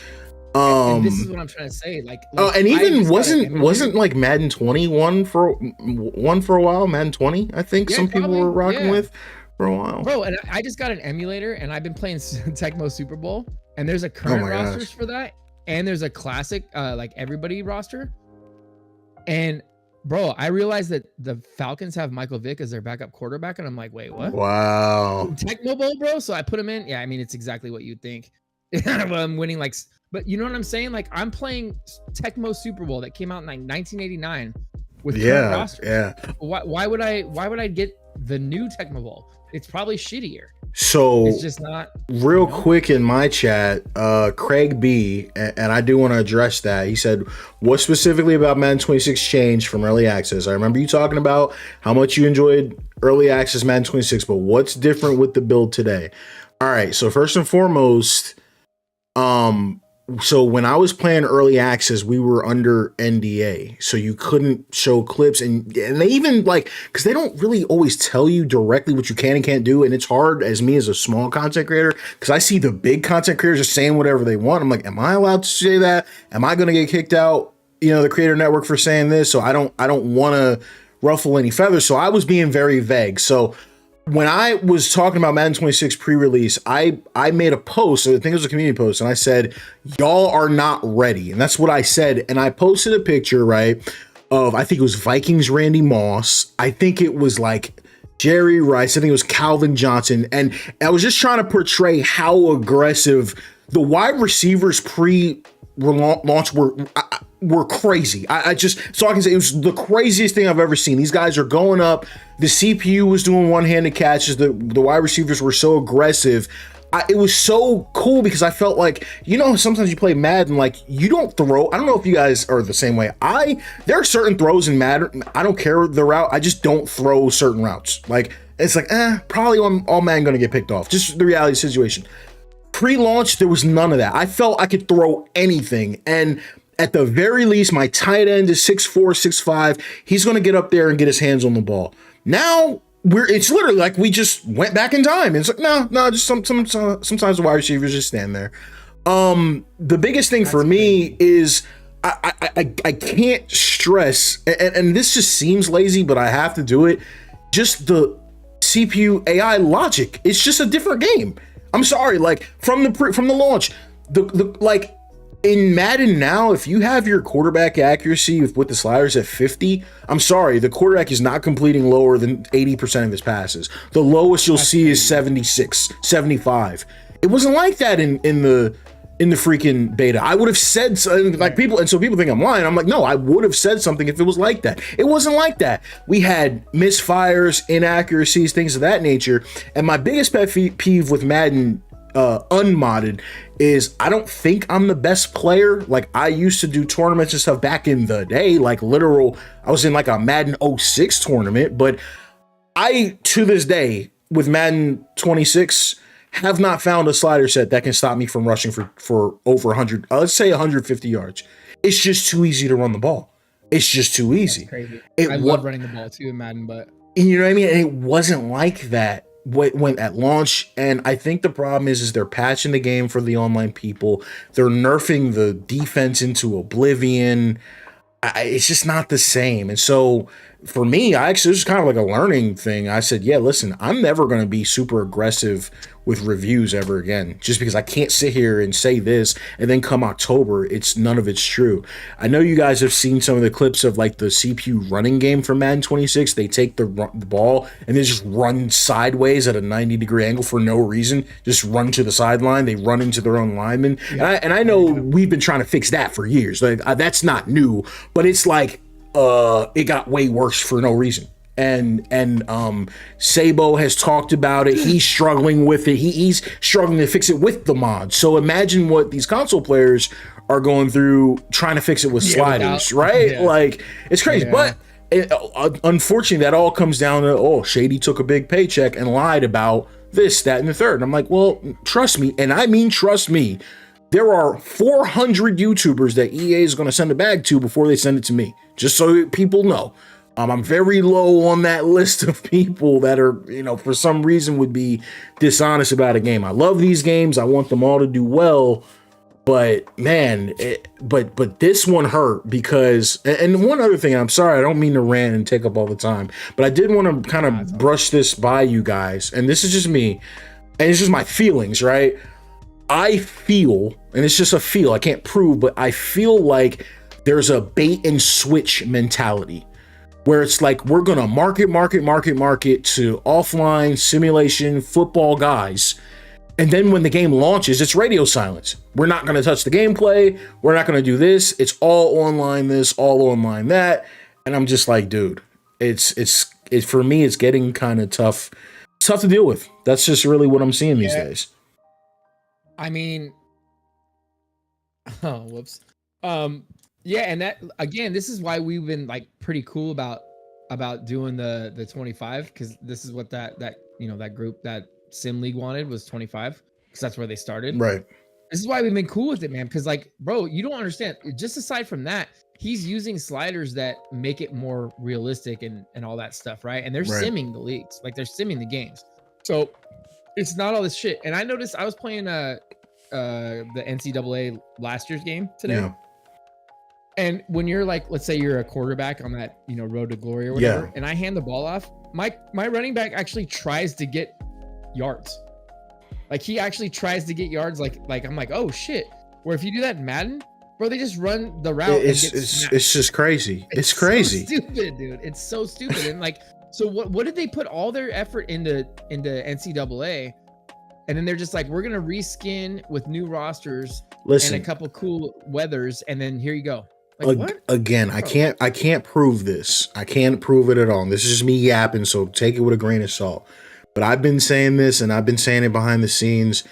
Bro. And this is what I'm trying to say. Like
and even wasn't like Madden 21 for a while. Madden 20, I think some people were rocking with for a while.
Bro, and I just got an emulator, and I've been playing Tecmo Super Bowl, and there's a current rosters for that, and there's a classic like everybody roster. And bro, I realized that the Falcons have Michael Vick as their backup quarterback, and I'm like, wait, what?
Wow.
Tecmo Bowl, bro. So I put him in. Yeah, I mean, it's exactly what you'd think. I'm winning like, but you know what I'm saying? Like, I'm playing Tecmo Super Bowl that came out in like 1989 with current rosters.
Yeah.
Why would I get the new Tecmo Bowl? It's probably shittier.
So
it's just not
real quick in my chat. Craig B, and I do want to address that. He said, "What specifically about Madden 26 changed from early access? I remember you talking about how much you enjoyed early access Madden 26, but what's different with the build today?" All right. So first and foremost, so when I was playing early access, we were under NDA, so you couldn't show clips, and they even like, because they don't really always tell you directly what you can and can't do, and it's hard as me as a small content creator, because I see the big content creators just saying whatever they want. I'm like, am I allowed to say that? Am I going to get kicked out, the creator network for saying this? So I don't want to ruffle any feathers. So I was being very vague. So when I was talking about Madden 26 pre-release, I made a post, I think it was a community post, and I said, y'all are not ready. And that's what I said. And I posted a picture, right, of, I think it was Vikings Randy Moss. I think it was like Jerry Rice. I think it was Calvin Johnson. And I was just trying to portray how aggressive the wide receivers pre-launch were crazy. I just, so I can say it was the craziest thing I've ever seen. These guys are going up. The CPU was doing one-handed catches. The wide receivers were so aggressive. It was so cool because I felt like, you know, sometimes you play Madden, like you don't throw. I don't know if you guys are the same way. There are certain throws in Madden. I don't care the route. I just don't throw certain routes. Like, it's like, probably all Madden going to get picked off. Just the reality situation. Pre-launch, there was none of that. I felt I could throw anything. And at the very least, my tight end is 6'4", 6'5". He's going to get up there and get his hands on the ball. Now, it's literally like we just went back in time. It's like, no, just sometimes the wide receivers just stand there. The biggest thing for me is I can't stress, and this just seems lazy, but I have to do it. Just the CPU AI logic. It's just a different game. I'm sorry, like from the launch, like in Madden now, if you have your quarterback accuracy with the sliders at 50, I'm sorry, the quarterback is not completing lower than 80% of his passes. The lowest you'll see is 76, 75. It wasn't like that in the freaking beta. I would have said like people, and so people think I'm lying. I'm like, no, I would have said something if it was like that. It wasn't like that. We had misfires, inaccuracies, things of that nature. And my biggest pet peeve with Madden unmodded is I don't think I'm the best player. Like I used to do tournaments and stuff back in the day, like literal, I was in like a Madden 06 tournament, but I, to this day, with Madden 26, have not found a slider set that can stop me from rushing for over 100, let's say 150 yards. It's just too easy to run the ball. It's just too easy.
That's crazy. I love running the ball too in Madden, but
you know what I mean? And it wasn't like that when at launch. And I think the problem is they're patching the game for the online people. They're nerfing the defense into oblivion. It's just not the same. And so for me, it was kind of like a learning thing. I said, yeah, listen, I'm never going to be super aggressive with reviews ever again, just because I can't sit here and say this and then come October, none of it's true. I know you guys have seen some of the clips of like the CPU running game for Madden 26. They take the ball and they just run sideways at a 90-degree angle for no reason, just run to the sideline. They run into their own lineman. Yeah. And I know we've been trying to fix that for years. Like that's not new, but it's like, it got way worse for no reason. And Sabo has talked about it. He's struggling with it. He's struggling to fix it with the mod. So imagine what these console players are going through trying to fix it with sliders, right? Yeah. Like it's crazy. Yeah. But unfortunately, that all comes down to, Shady took a big paycheck and lied about this, that, and the third. And I'm like, well, trust me. And I mean, trust me. There are 400 YouTubers that EA is going to send a bag to before they send it to me, just so people know. I'm very low on that list of people that are, for some reason would be dishonest about a game. I love these games. I want them all to do well. But man, but this one hurt because, and one other thing, I'm sorry, I don't mean to rant and take up all the time, but I did want to kind of brush this by you guys. And this is just me, and it's just my feelings, right? I feel, and it's just a feel, I can't prove, but I feel like there's a bait and switch mentality where it's like, we're going to market to offline simulation football guys. And then when the game launches, it's radio silence. We're not going to touch the gameplay. We're not going to do this. It's all online this, all online that. And I'm just like, dude, it's for me, it's getting kind of tough. It's tough to deal with. That's just really what I'm seeing these days.
I mean, whoops. Yeah, and that again, this is why we've been like pretty cool about doing the 25, because this is what that group, that Sim League wanted, was 25, because that's where they started.
Right.
This is why we've been cool with it, man. Because like, bro, you don't understand. Just aside from that, he's using sliders that make it more realistic and all that stuff, right? And they're simming the leagues, like they're simming the games. So it's not all this shit. And I noticed I was playing the NCAA last year's game today. Yeah. And when you're like, let's say you're a quarterback on that, road to glory or whatever, and I hand the ball off, my running back actually tries to get yards. Like he actually tries to get yards. Like I'm like, oh shit. Where if you do that in Madden, bro, they just run the route.
It's just crazy. It's crazy.
So stupid, dude. It's so stupid. And like, so what did they put all their effort into NCAA? And then they're just like, we're gonna reskin with new rosters and a couple cool weathers, and then here you go. Like, what?
Again, I can't prove this. I can't prove it at all. This is just me yapping, so take it with a grain of salt. But I've been saying this, and I've been saying it behind the scenes.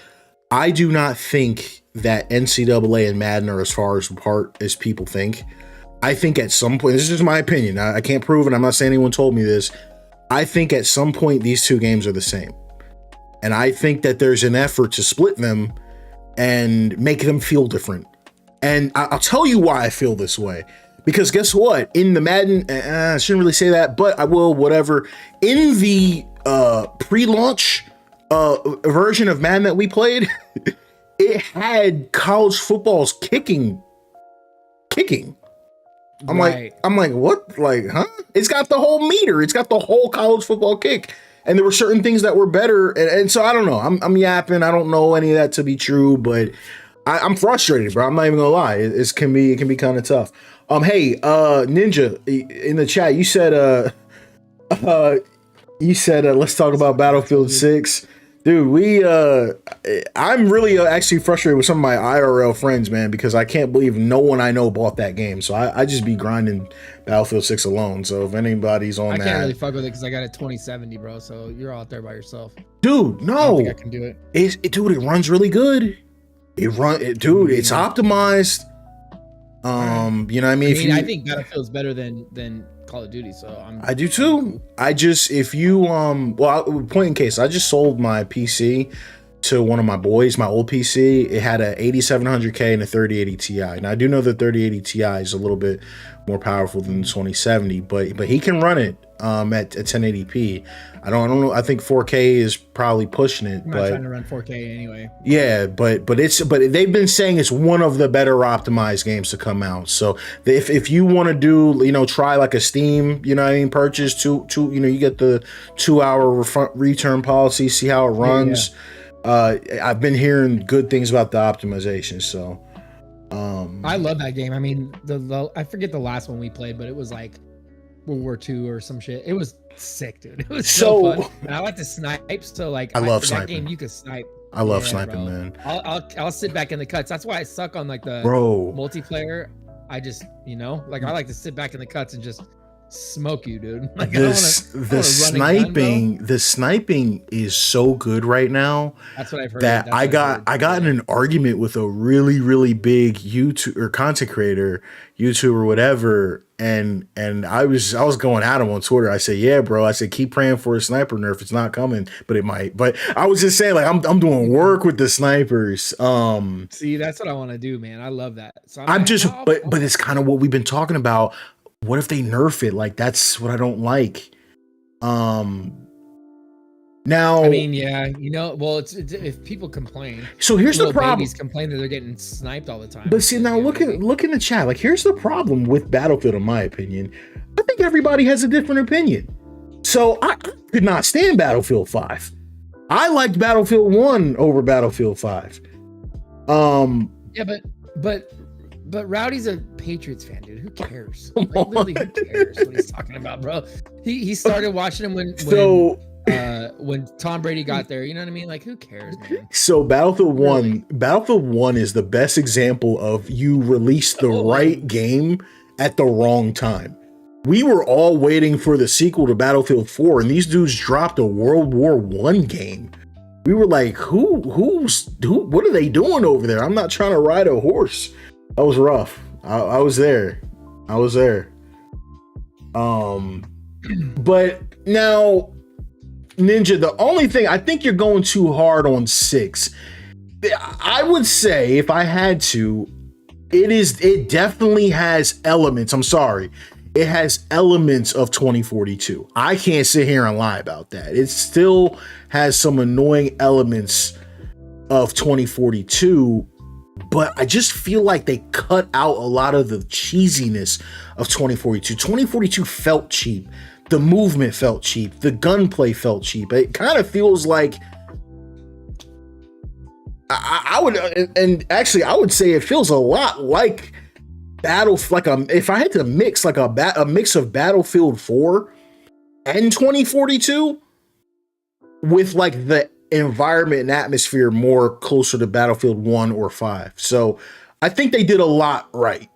I do not think that NCAA and Madden are as far apart as people think. I think at some point, this is just my opinion. I can't prove it. I'm not saying anyone told me this. I think at some point these two games are the same. And I think that there's an effort to split them and make them feel different. And I'll tell you why I feel this way. Because guess what? In the Madden, I shouldn't really say that, but I will, whatever. In the pre-launch version of Madden that we played, it had college football's kicking. I'm like, what? Like, huh? It's got the whole meter. It's got the whole college football kick. And there were certain things that were better. And so I don't know. I'm yapping. I don't know any of that to be true, but I'm frustrated, bro. I'm not even gonna lie. It can be kind of tough. Hey, Ninja, in the chat, you said let's talk about Battlefield 6. Dude, I'm really actually frustrated with some of my IRL friends, man, because I can't believe no one I know bought that game. So I just be grinding Battlefield 6 alone. So if anybody's on that,
I can't really fuck with it because I got a 2070, bro. So you're out there by yourself.
Dude, no.
I don't think I can do it.
Dude, it runs really good. It's optimized. You know what I mean?
I think Battlefield's better than Call of Duty, so
I do too. I just, if you point in case, I just sold my PC to one of my boys, my old PC. It had a 8700K and a 3080 Ti. Now I do know the 3080 Ti is a little bit more powerful than the 2070, but he can run it at 1080p. I don't know. I think 4K is probably pushing it.
I'm not trying to run 4K anyway.
Yeah, but they've been saying it's one of the better optimized games to come out. So if you want to do, try like a Steam, purchase two, you get the 2-hour return policy, see how it runs. Yeah. I've been hearing good things about the optimization. So
I love that game. I mean, I forget the last one we played, but it was like World War II or some shit. It was sick, dude. It was so fun. And I like to snipe, so like
I love
sniping.
That game
you can snipe.
I love sniping, bro. Man.
I'll sit back in the cuts. That's why I suck on like the multiplayer. I just I like to sit back in the cuts and just smoke you, dude. Like
the sniping is so good right now.
That's what I've heard.
That I got in an argument with a really, really big YouTube or content creator, YouTuber, whatever, and I was going at him on Twitter. I said, yeah, bro. I said, keep praying for a sniper nerf. It's not coming, but it might. But I was just saying, like, I'm doing work with the snipers.
See, that's what I want to do, man. I love that. So
but it's kind of what we've been talking about. What if they nerf it? Like, that's what I don't like. Now,
I mean, yeah, well, it's if people complain.
So here's the problem.
Babies complain that they're getting sniped all the time.
But see, now look in the chat. Like, here's the problem with Battlefield, in my opinion. I think everybody has a different opinion. So I could not stand Battlefield 5. I liked Battlefield 1 over Battlefield 5.
Yeah, but Rowdy's a Patriots fan, dude. Who cares? Like, literally, who cares what he's talking about, bro? He started watching him when Tom Brady got there. You know what I mean? Like, who cares, man?
So Battlefield 1 is the best example of you released the right game at the wrong time. We were all waiting for the sequel to Battlefield 4, and these dudes dropped a World War I game. We were like, who? What are they doing over there? I'm not trying to ride a horse. That was rough. I was there. But now, Ninja, the only thing, I think you're going too hard on 6. I would say, if I had to, it definitely has elements. I'm sorry. It has elements of 2042. I can't sit here and lie about that. It still has some annoying elements of 2042. but I just feel like they cut out a lot of the cheesiness of 2042. 2042 felt cheap. The movement felt cheap. The gunplay felt cheap. It kind of feels like I would, and actually I would say it feels a lot like if I had to mix like a mix of Battlefield 4 and 2042 with like the environment and atmosphere more closer to Battlefield 1 or 5. So I think they did a lot right.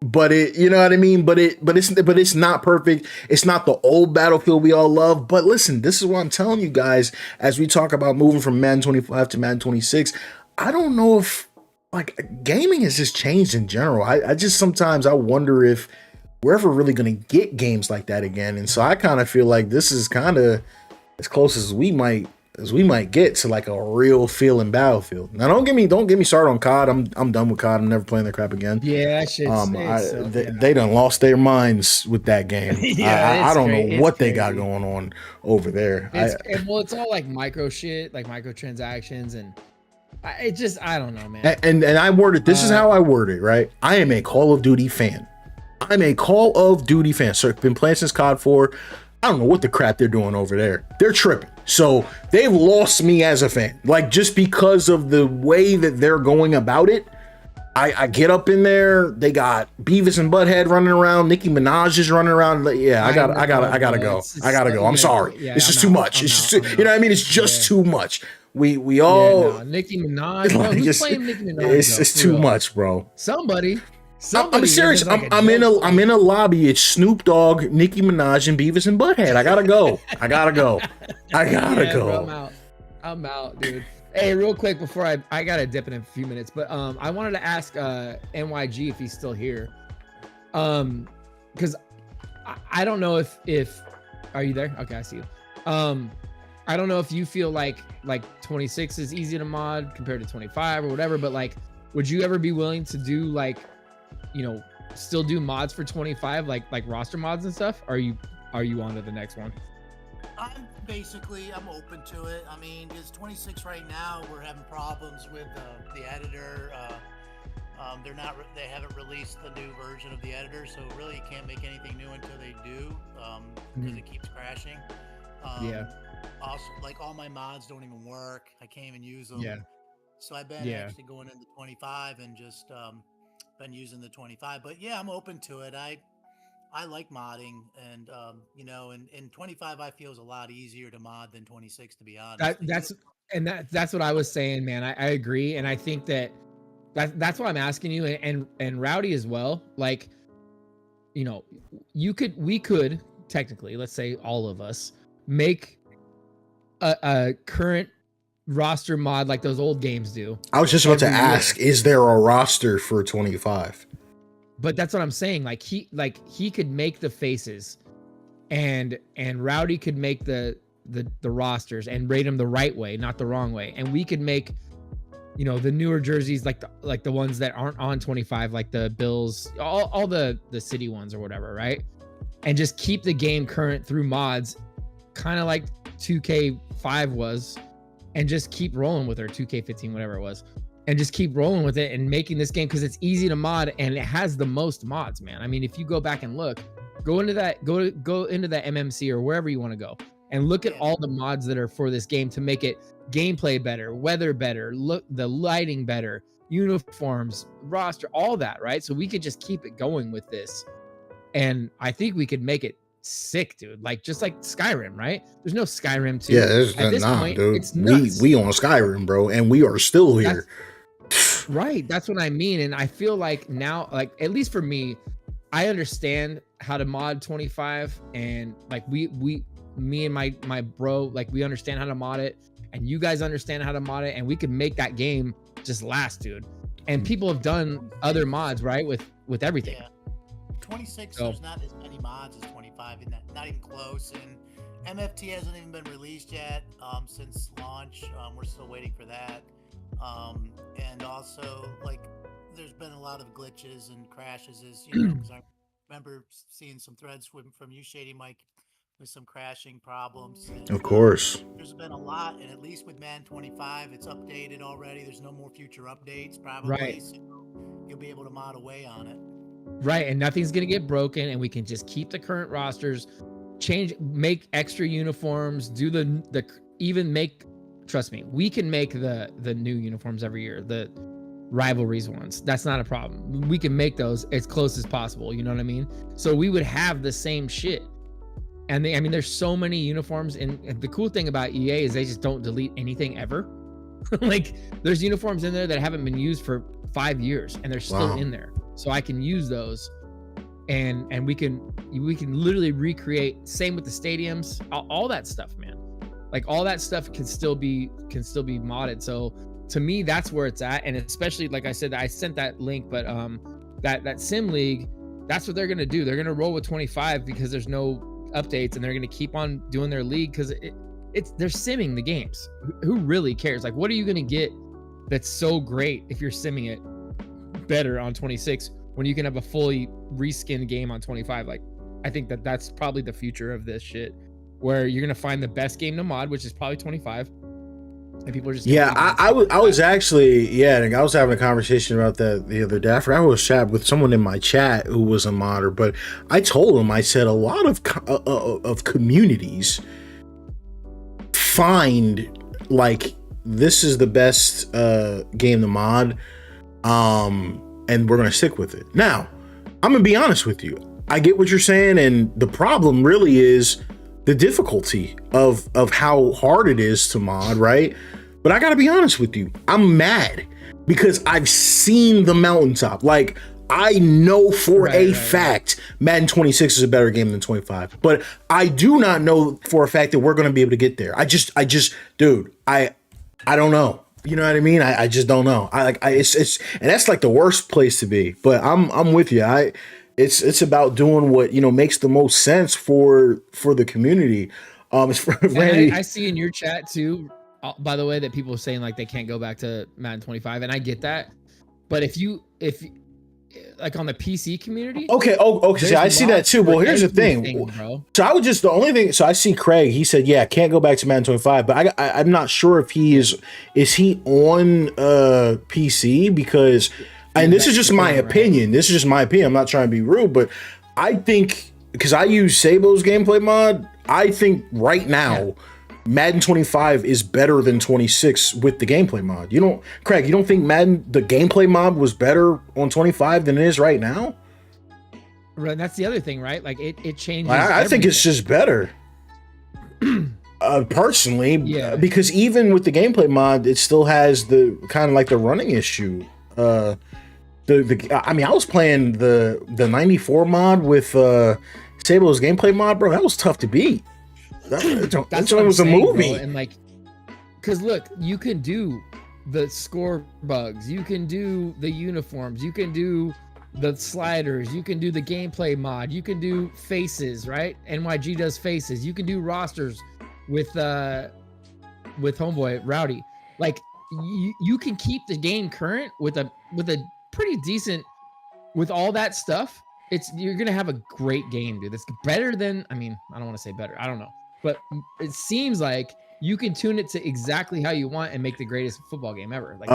But you know what I mean? But it's not perfect. It's not the old Battlefield we all love. But listen, this is what I'm telling you guys as we talk about moving from Madden 25 to Madden 26. I don't know if like gaming has just changed in general. I just sometimes I wonder if we're ever really gonna get games like that again. And so I kind of feel like this is kind of as close as we might get to like a real feeling Battlefield. Now don't get me started on COD. I'm done with COD. I'm never playing that crap again.
Yeah, that shit's
they done lost their minds with that game.
Yeah,
I don't know what they got going on over there.
It's all like micro shit, like microtransactions, and I don't know, man.
And I worded this is how I word it, right? I am a Call of Duty fan. I'm a Call of Duty fan. So I've been playing since COD 4. I don't know what the crap they're doing over there. They're tripping. So they've lost me as a fan. Like just because of the way that they're going about it. I get up in there. They got Beavis and Butthead running around. Nicki Minaj is running around. Yeah, I gotta go. I gotta go. I'm sorry. It's just too much. It's just you know what I mean? It's just too much. We all
Nicki Minaj. Bro, who's playing Nicki Minaj?
It's too much, bro.
Somebody.
I'm serious. I'm in a lobby. It's Snoop Dogg, Nicki Minaj, and Beavis and Butthead. I gotta go. I gotta go.
Bro, I'm out, dude. Hey, real quick before I gotta dip in a few minutes, but I wanted to ask NYG if he's still here, because I don't know if are you there? Okay, I see you. I don't know if you feel like 26 is easy to mod compared to 25 or whatever, but like, would you ever be willing to do like, you know, still do mods for 25, like roster mods and stuff? Are you on to the next one?
I'm open to it. I mean, it's 26 right now. We're having problems with the editor. They haven't released the new version of the editor, so really you can't make anything new until they do, because it keeps crashing. Also, like all my mods don't even work. I can't even use them. Yeah. So I've been actually going into 25 and just been using the 25. But yeah, I'm open to it. I like modding, and you know, and 25 I feel is a lot easier to mod than 26, to be honest.
That's what I was saying, man. I agree, and I think that's why I'm asking you, and Rowdy as well. Like, you know, we could technically, let's say all of us, make a current roster mod like those old games do. I was just about to ask, is there a roster for 25? But that's what I'm saying. Like he could make the faces, and Rowdy could make the rosters and rate them the right way, not the wrong way. And we could make, you know, the newer jerseys, like the ones that aren't on 25, like the Bills, all the city ones or whatever, right? And just keep the game current through mods, kind of like 2K5 was, and just keep rolling with her, 2K15, whatever it was, and just keep rolling with it and making this game, because it's easy to mod and it has the most mods, man. I mean, if you go back and look, go into that MMC or wherever you want to go and look at all the mods that are for this game to make it gameplay better, weather better, look, the lighting better, uniforms, roster, all that, right? So we could just keep it going with this, and I think we could make it sick, dude. Like just like Skyrim, right? There's no Skyrim 2.
Yeah, there's not, dude. It's nuts. We on Skyrim, bro, and we are still here.
Right. That's what I mean. And I feel like now, like at least for me, I understand how to mod 25, and like me and my bro, like we understand how to mod it, and you guys understand how to mod it, and we could make that game just last, dude. And people have done other mods, right? With everything.
Yeah. 26, there's not as many mods as 25, and not even close. And MFT hasn't even been released yet since launch. We're still waiting for that. And also, like, there's been a lot of glitches and crashes, as you know, because I remember seeing some threads from you, Shady Mike, with some crashing problems. And,
Of course.
there's been a lot, and at least with Madden 25, it's updated already. There's no more future updates, probably.
Right.
So you'll be able to mod away on it.
Right, and nothing's gonna get broken, and we can just keep the current rosters, make extra uniforms, do the even make. Trust me, we can make the new uniforms every year, the rivalries ones. That's not a problem. We can make those as close as possible. You know what I mean? So we would have the same shit. And I mean, there's so many uniforms, and the cool thing about EA is they just don't delete anything ever. Like, there's uniforms in there that haven't been used for 5 years, and they're still in there. So I can use those, and we can literally recreate. Same with the stadiums, all that stuff, man. Like, all that stuff can still be modded. So to me, that's where it's at. And especially, like I said, I sent that link, but that Sim League, that's what they're gonna do. They're gonna roll with 25 because there's no updates, and they're gonna keep on doing their league because they're simming the games. Who really cares? Like, what are you gonna get that's so great if you're simming it better on 26 when you can have a fully reskinned game on 25? Like, I think that's probably the future of this shit, where you're gonna find the best game to mod, which is probably 25, and people are just
I was actually I was having a conversation about that the other day. I was chatting with someone in my chat who was a modder, but I told him, I said, a lot of communities find like this is the best game to mod, and we're gonna stick with it. Now, I'm gonna be honest with you. I get what you're saying, and the problem really is the difficulty of how hard it is to mod, right? But I gotta be honest with you, I'm mad because I've seen the mountaintop. Like, I know for a fact Madden 26 is a better game than 25, but I do not know for a fact that we're gonna be able to get there. I just, dude, I don't know. You know what I mean? I just don't know. It's and that's like the worst place to be. But I'm with you. It's about doing what, you know, makes the most sense for the community. Randy,
I see in your chat too, by the way, that people are saying like they can't go back to Madden 25, and I get that. But if like on the PC community, okay,
so I see that too. Well, here's the thing, bro. So I would just so I see Craig. He said, yeah, can't go back to Madden 25, but I'm not sure if he is he on PC, because. And this is just my opinion. This is just my opinion. I'm not trying to be rude, but I think, because I use Sabo's gameplay mod, I think right now, Madden 25 is better than 26 with the gameplay mod. Craig, you don't think Madden, the gameplay mod, was better on 25 than it is right now?
Right, that's the other thing, right? Like, it changes.
I think it's just better. Personally, because even with the gameplay mod, it still has the kind of like the running issue. I mean, I was playing the 94 mod with Sabo's gameplay mod, bro. That was tough to beat. That was a movie.
Bro. And like, because look, you can do the score bugs, you can do the uniforms, you can do the sliders, you can do the gameplay mod, you can do faces, right? NYG does faces. You can do rosters with Homeboy Rowdy. Like, you can keep the game current with a pretty decent, with all that stuff. You're gonna have a great game, dude. It's better than, I mean, I don't want to say better, I don't know, but it seems like you can tune it to exactly how you want and make the greatest football game ever. Like,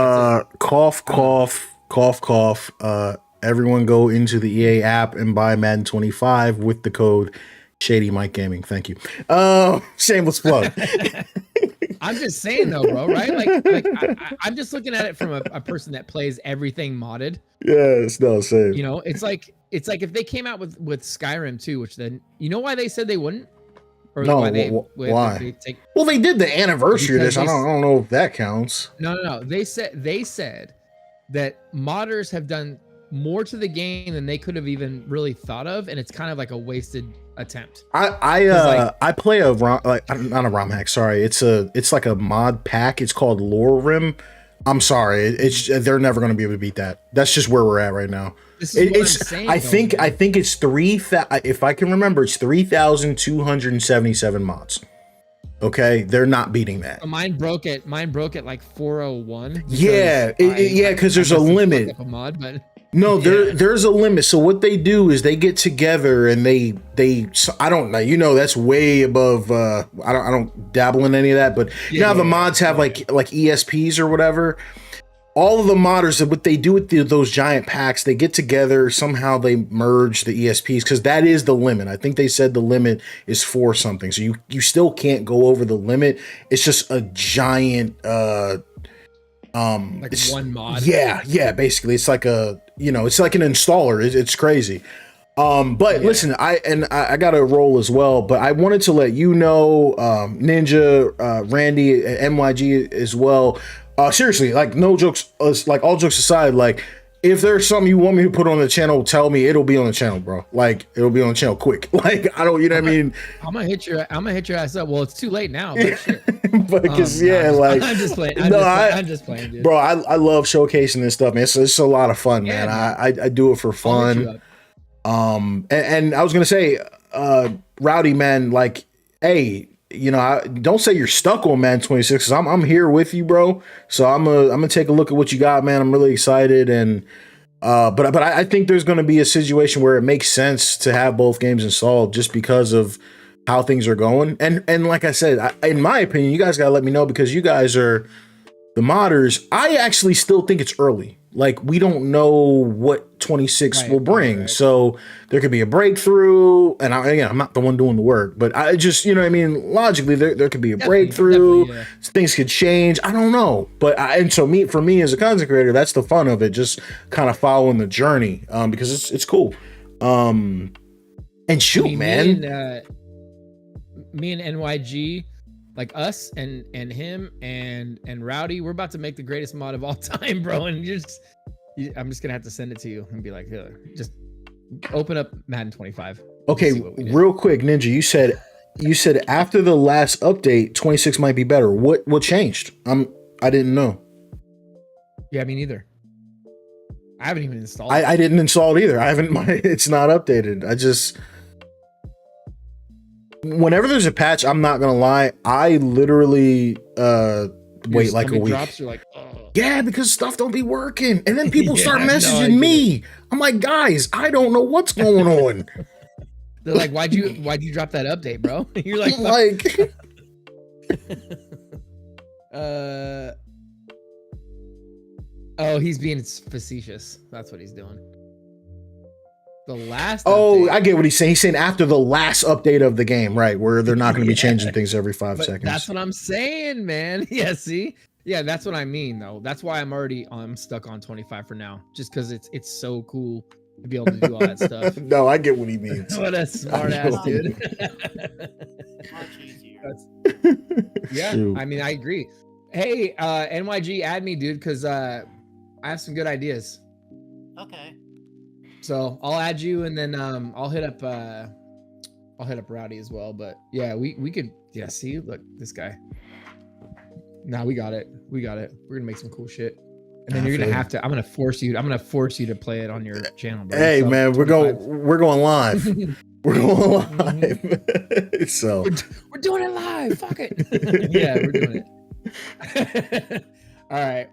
cough. Everyone go into the EA app and buy Madden 25 with the code Shady Mike Gaming. Thank you. Shameless plug.
I'm just saying though, bro, right? Like I'm just looking at it from a person that plays everything modded.
Yeah, it's no same.
You know, it's like if they came out with Skyrim too, which then, you know why they said they wouldn't? Or
no,
why?
Well, they did the anniversary of this. I don't know if that counts.
No. They said that modders have done more to the game than they could have even really thought of, and it's kind of like a wasted attempt.
I play a ROM, like, not a ROM hack, sorry. It's like a mod pack. It's called Lore Rim. I'm sorry. They're never going to be able to beat that. That's just where we're at right now.
This is what I'm saying,
I think it's if I can remember, it's 3,277 mods. Okay, they're not beating that.
So mine broke at like 401.
Yeah, because there's a limit.
A mod, but
No, there's a limit. So what they do is they get together and they I don't know, that's way above I don't dabble in any of that, but you know how the mods have like ESPs or whatever. All of the modders, what they do with those giant packs, they get together, somehow they merge the ESPs, because that is the limit. I think they said the limit is 4 something. So you still can't go over the limit. It's just a giant
like one mod.
Yeah, basically. It's like it's like an installer. It's crazy. But listen, I got a roll as well, but I wanted to let you know, Ninja, Randy, MYG as well. Seriously, like no jokes, like all jokes aside, like if there's something you want me to put on the channel, tell me. It'll be on the channel, bro. Like it'll be on the channel quick. Like I don't, you know what I mean?
I'm gonna hit your ass up. Well, it's too late now. But shit.
But because
I'm just playing. I'm just playing, dude.
Bro, I love showcasing this stuff, man. It's a lot of fun, man. I do it for fun. And I was gonna say, Rowdy, man, like, hey, don't say you're stuck on Madden 26, because I'm here with you, bro. So I'm gonna take a look at what you got, man. I'm really excited, and but I think there's gonna be a situation where it makes sense to have both games installed just because of how things are going. And like I said, in my opinion, you guys gotta let me know, because you guys are the modders. I actually still think it's early. Like, we don't know what 26 will bring. Right. So there could be a breakthrough. And I'm not the one doing the work, but I just, logically there could be a breakthrough. Yeah. Things could change. I don't know. But for me as a content creator, that's the fun of it. Just kind of following the journey, because it's cool. And shoot, man.
Me and NYG, like us and him and Rowdy, we're about to make the greatest mod of all time, bro. And I'm just gonna have to send it to you and be like, here, just open up Madden 25.
Okay, real quick, Ninja, you said after the last update, 26 might be better. What changed? I didn't know.
Yeah, me neither. I haven't even installed
it. I didn't install it either. It's not updated. Whenever there's a patch, I'm not gonna lie, I literally wait like a week.
Drops, you're like, oh.
Yeah, because stuff don't be working, and then people start messaging me. I'm like, guys, I don't know what's going on.
They're like, why'd you drop that update, bro? You're like, oh, he's being facetious. That's what he's doing. The last update.
I get what he's saying. He's saying after the last update of the game, right? Where they're not going to be changing things every 5 seconds.
That's what I'm saying, man. Yeah, see? Yeah, that's what I mean, though. That's why I'm stuck on 25 for now. Just because it's so cool to be able to do all that stuff.
No, I get what he means.
What a smart ass dude.
Much easier.
Yeah, shoot. I mean, I agree. Hey, NYG, add me, dude, because I have some good ideas.
Okay.
So I'll add you, and then I'll hit up Rowdy as well. But yeah, we could see, look, this guy. Nah, we got it. We're gonna make some cool shit. And then you're gonna have to. I'm gonna force you to play it on your channel, bro.
Hey, so, man, we're going live. We're going live. So
we're doing it live. Fuck it. Yeah, we're doing it. All right.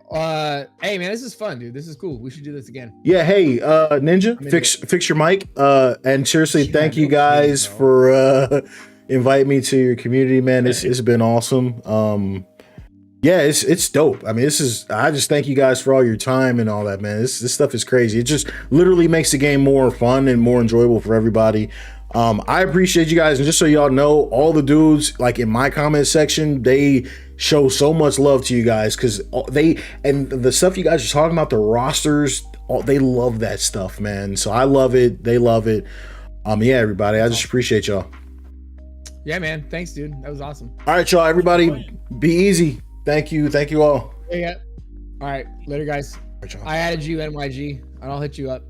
Hey, man, this is fun, dude. This is cool. We should do this again.
Yeah. Hey, Ninja, fix your mic. And seriously, thank you guys for inviting me to your community, man. It's been awesome. Yeah, it's dope. I mean, I just thank you guys for all your time and all that, man. This stuff is crazy. It just literally makes the game more fun and more enjoyable for everybody. I appreciate you guys. And just so y'all know, all the dudes, like in my comment section, they show so much love to you guys, because and the stuff you guys are talking about, the rosters, they love that stuff, man. So I love it. They love it. Yeah, everybody, I just appreciate y'all.
Yeah, man. Thanks, dude. That was awesome.
All right, y'all. Everybody, be easy. Thank you all.
Yeah. All right, later, guys.
Right,
I added you, NYG, and I'll hit you up.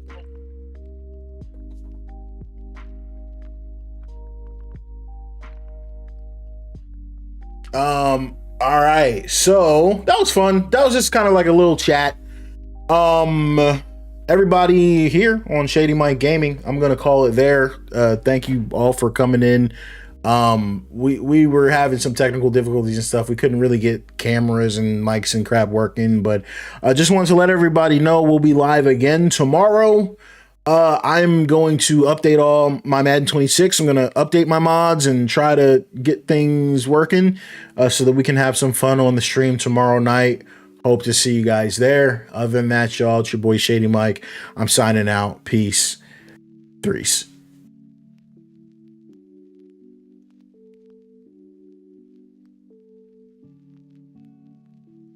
All right, so that was fun. That was just kind of like a little chat. Everybody here on Shady Mike Gaming, I'm gonna call it there. Thank you all for coming in. We were having some technical difficulties and stuff. We couldn't really get cameras and mics and crap working, but I just wanted to let everybody know we'll be live again tomorrow. I'm going to update all my Madden 26. I'm going to update my mods and try to get things working so that we can have some fun on the stream tomorrow night. Hope to see you guys there. Other than that, y'all, it's your boy Shady Mike. I'm signing out. Peace. Threes.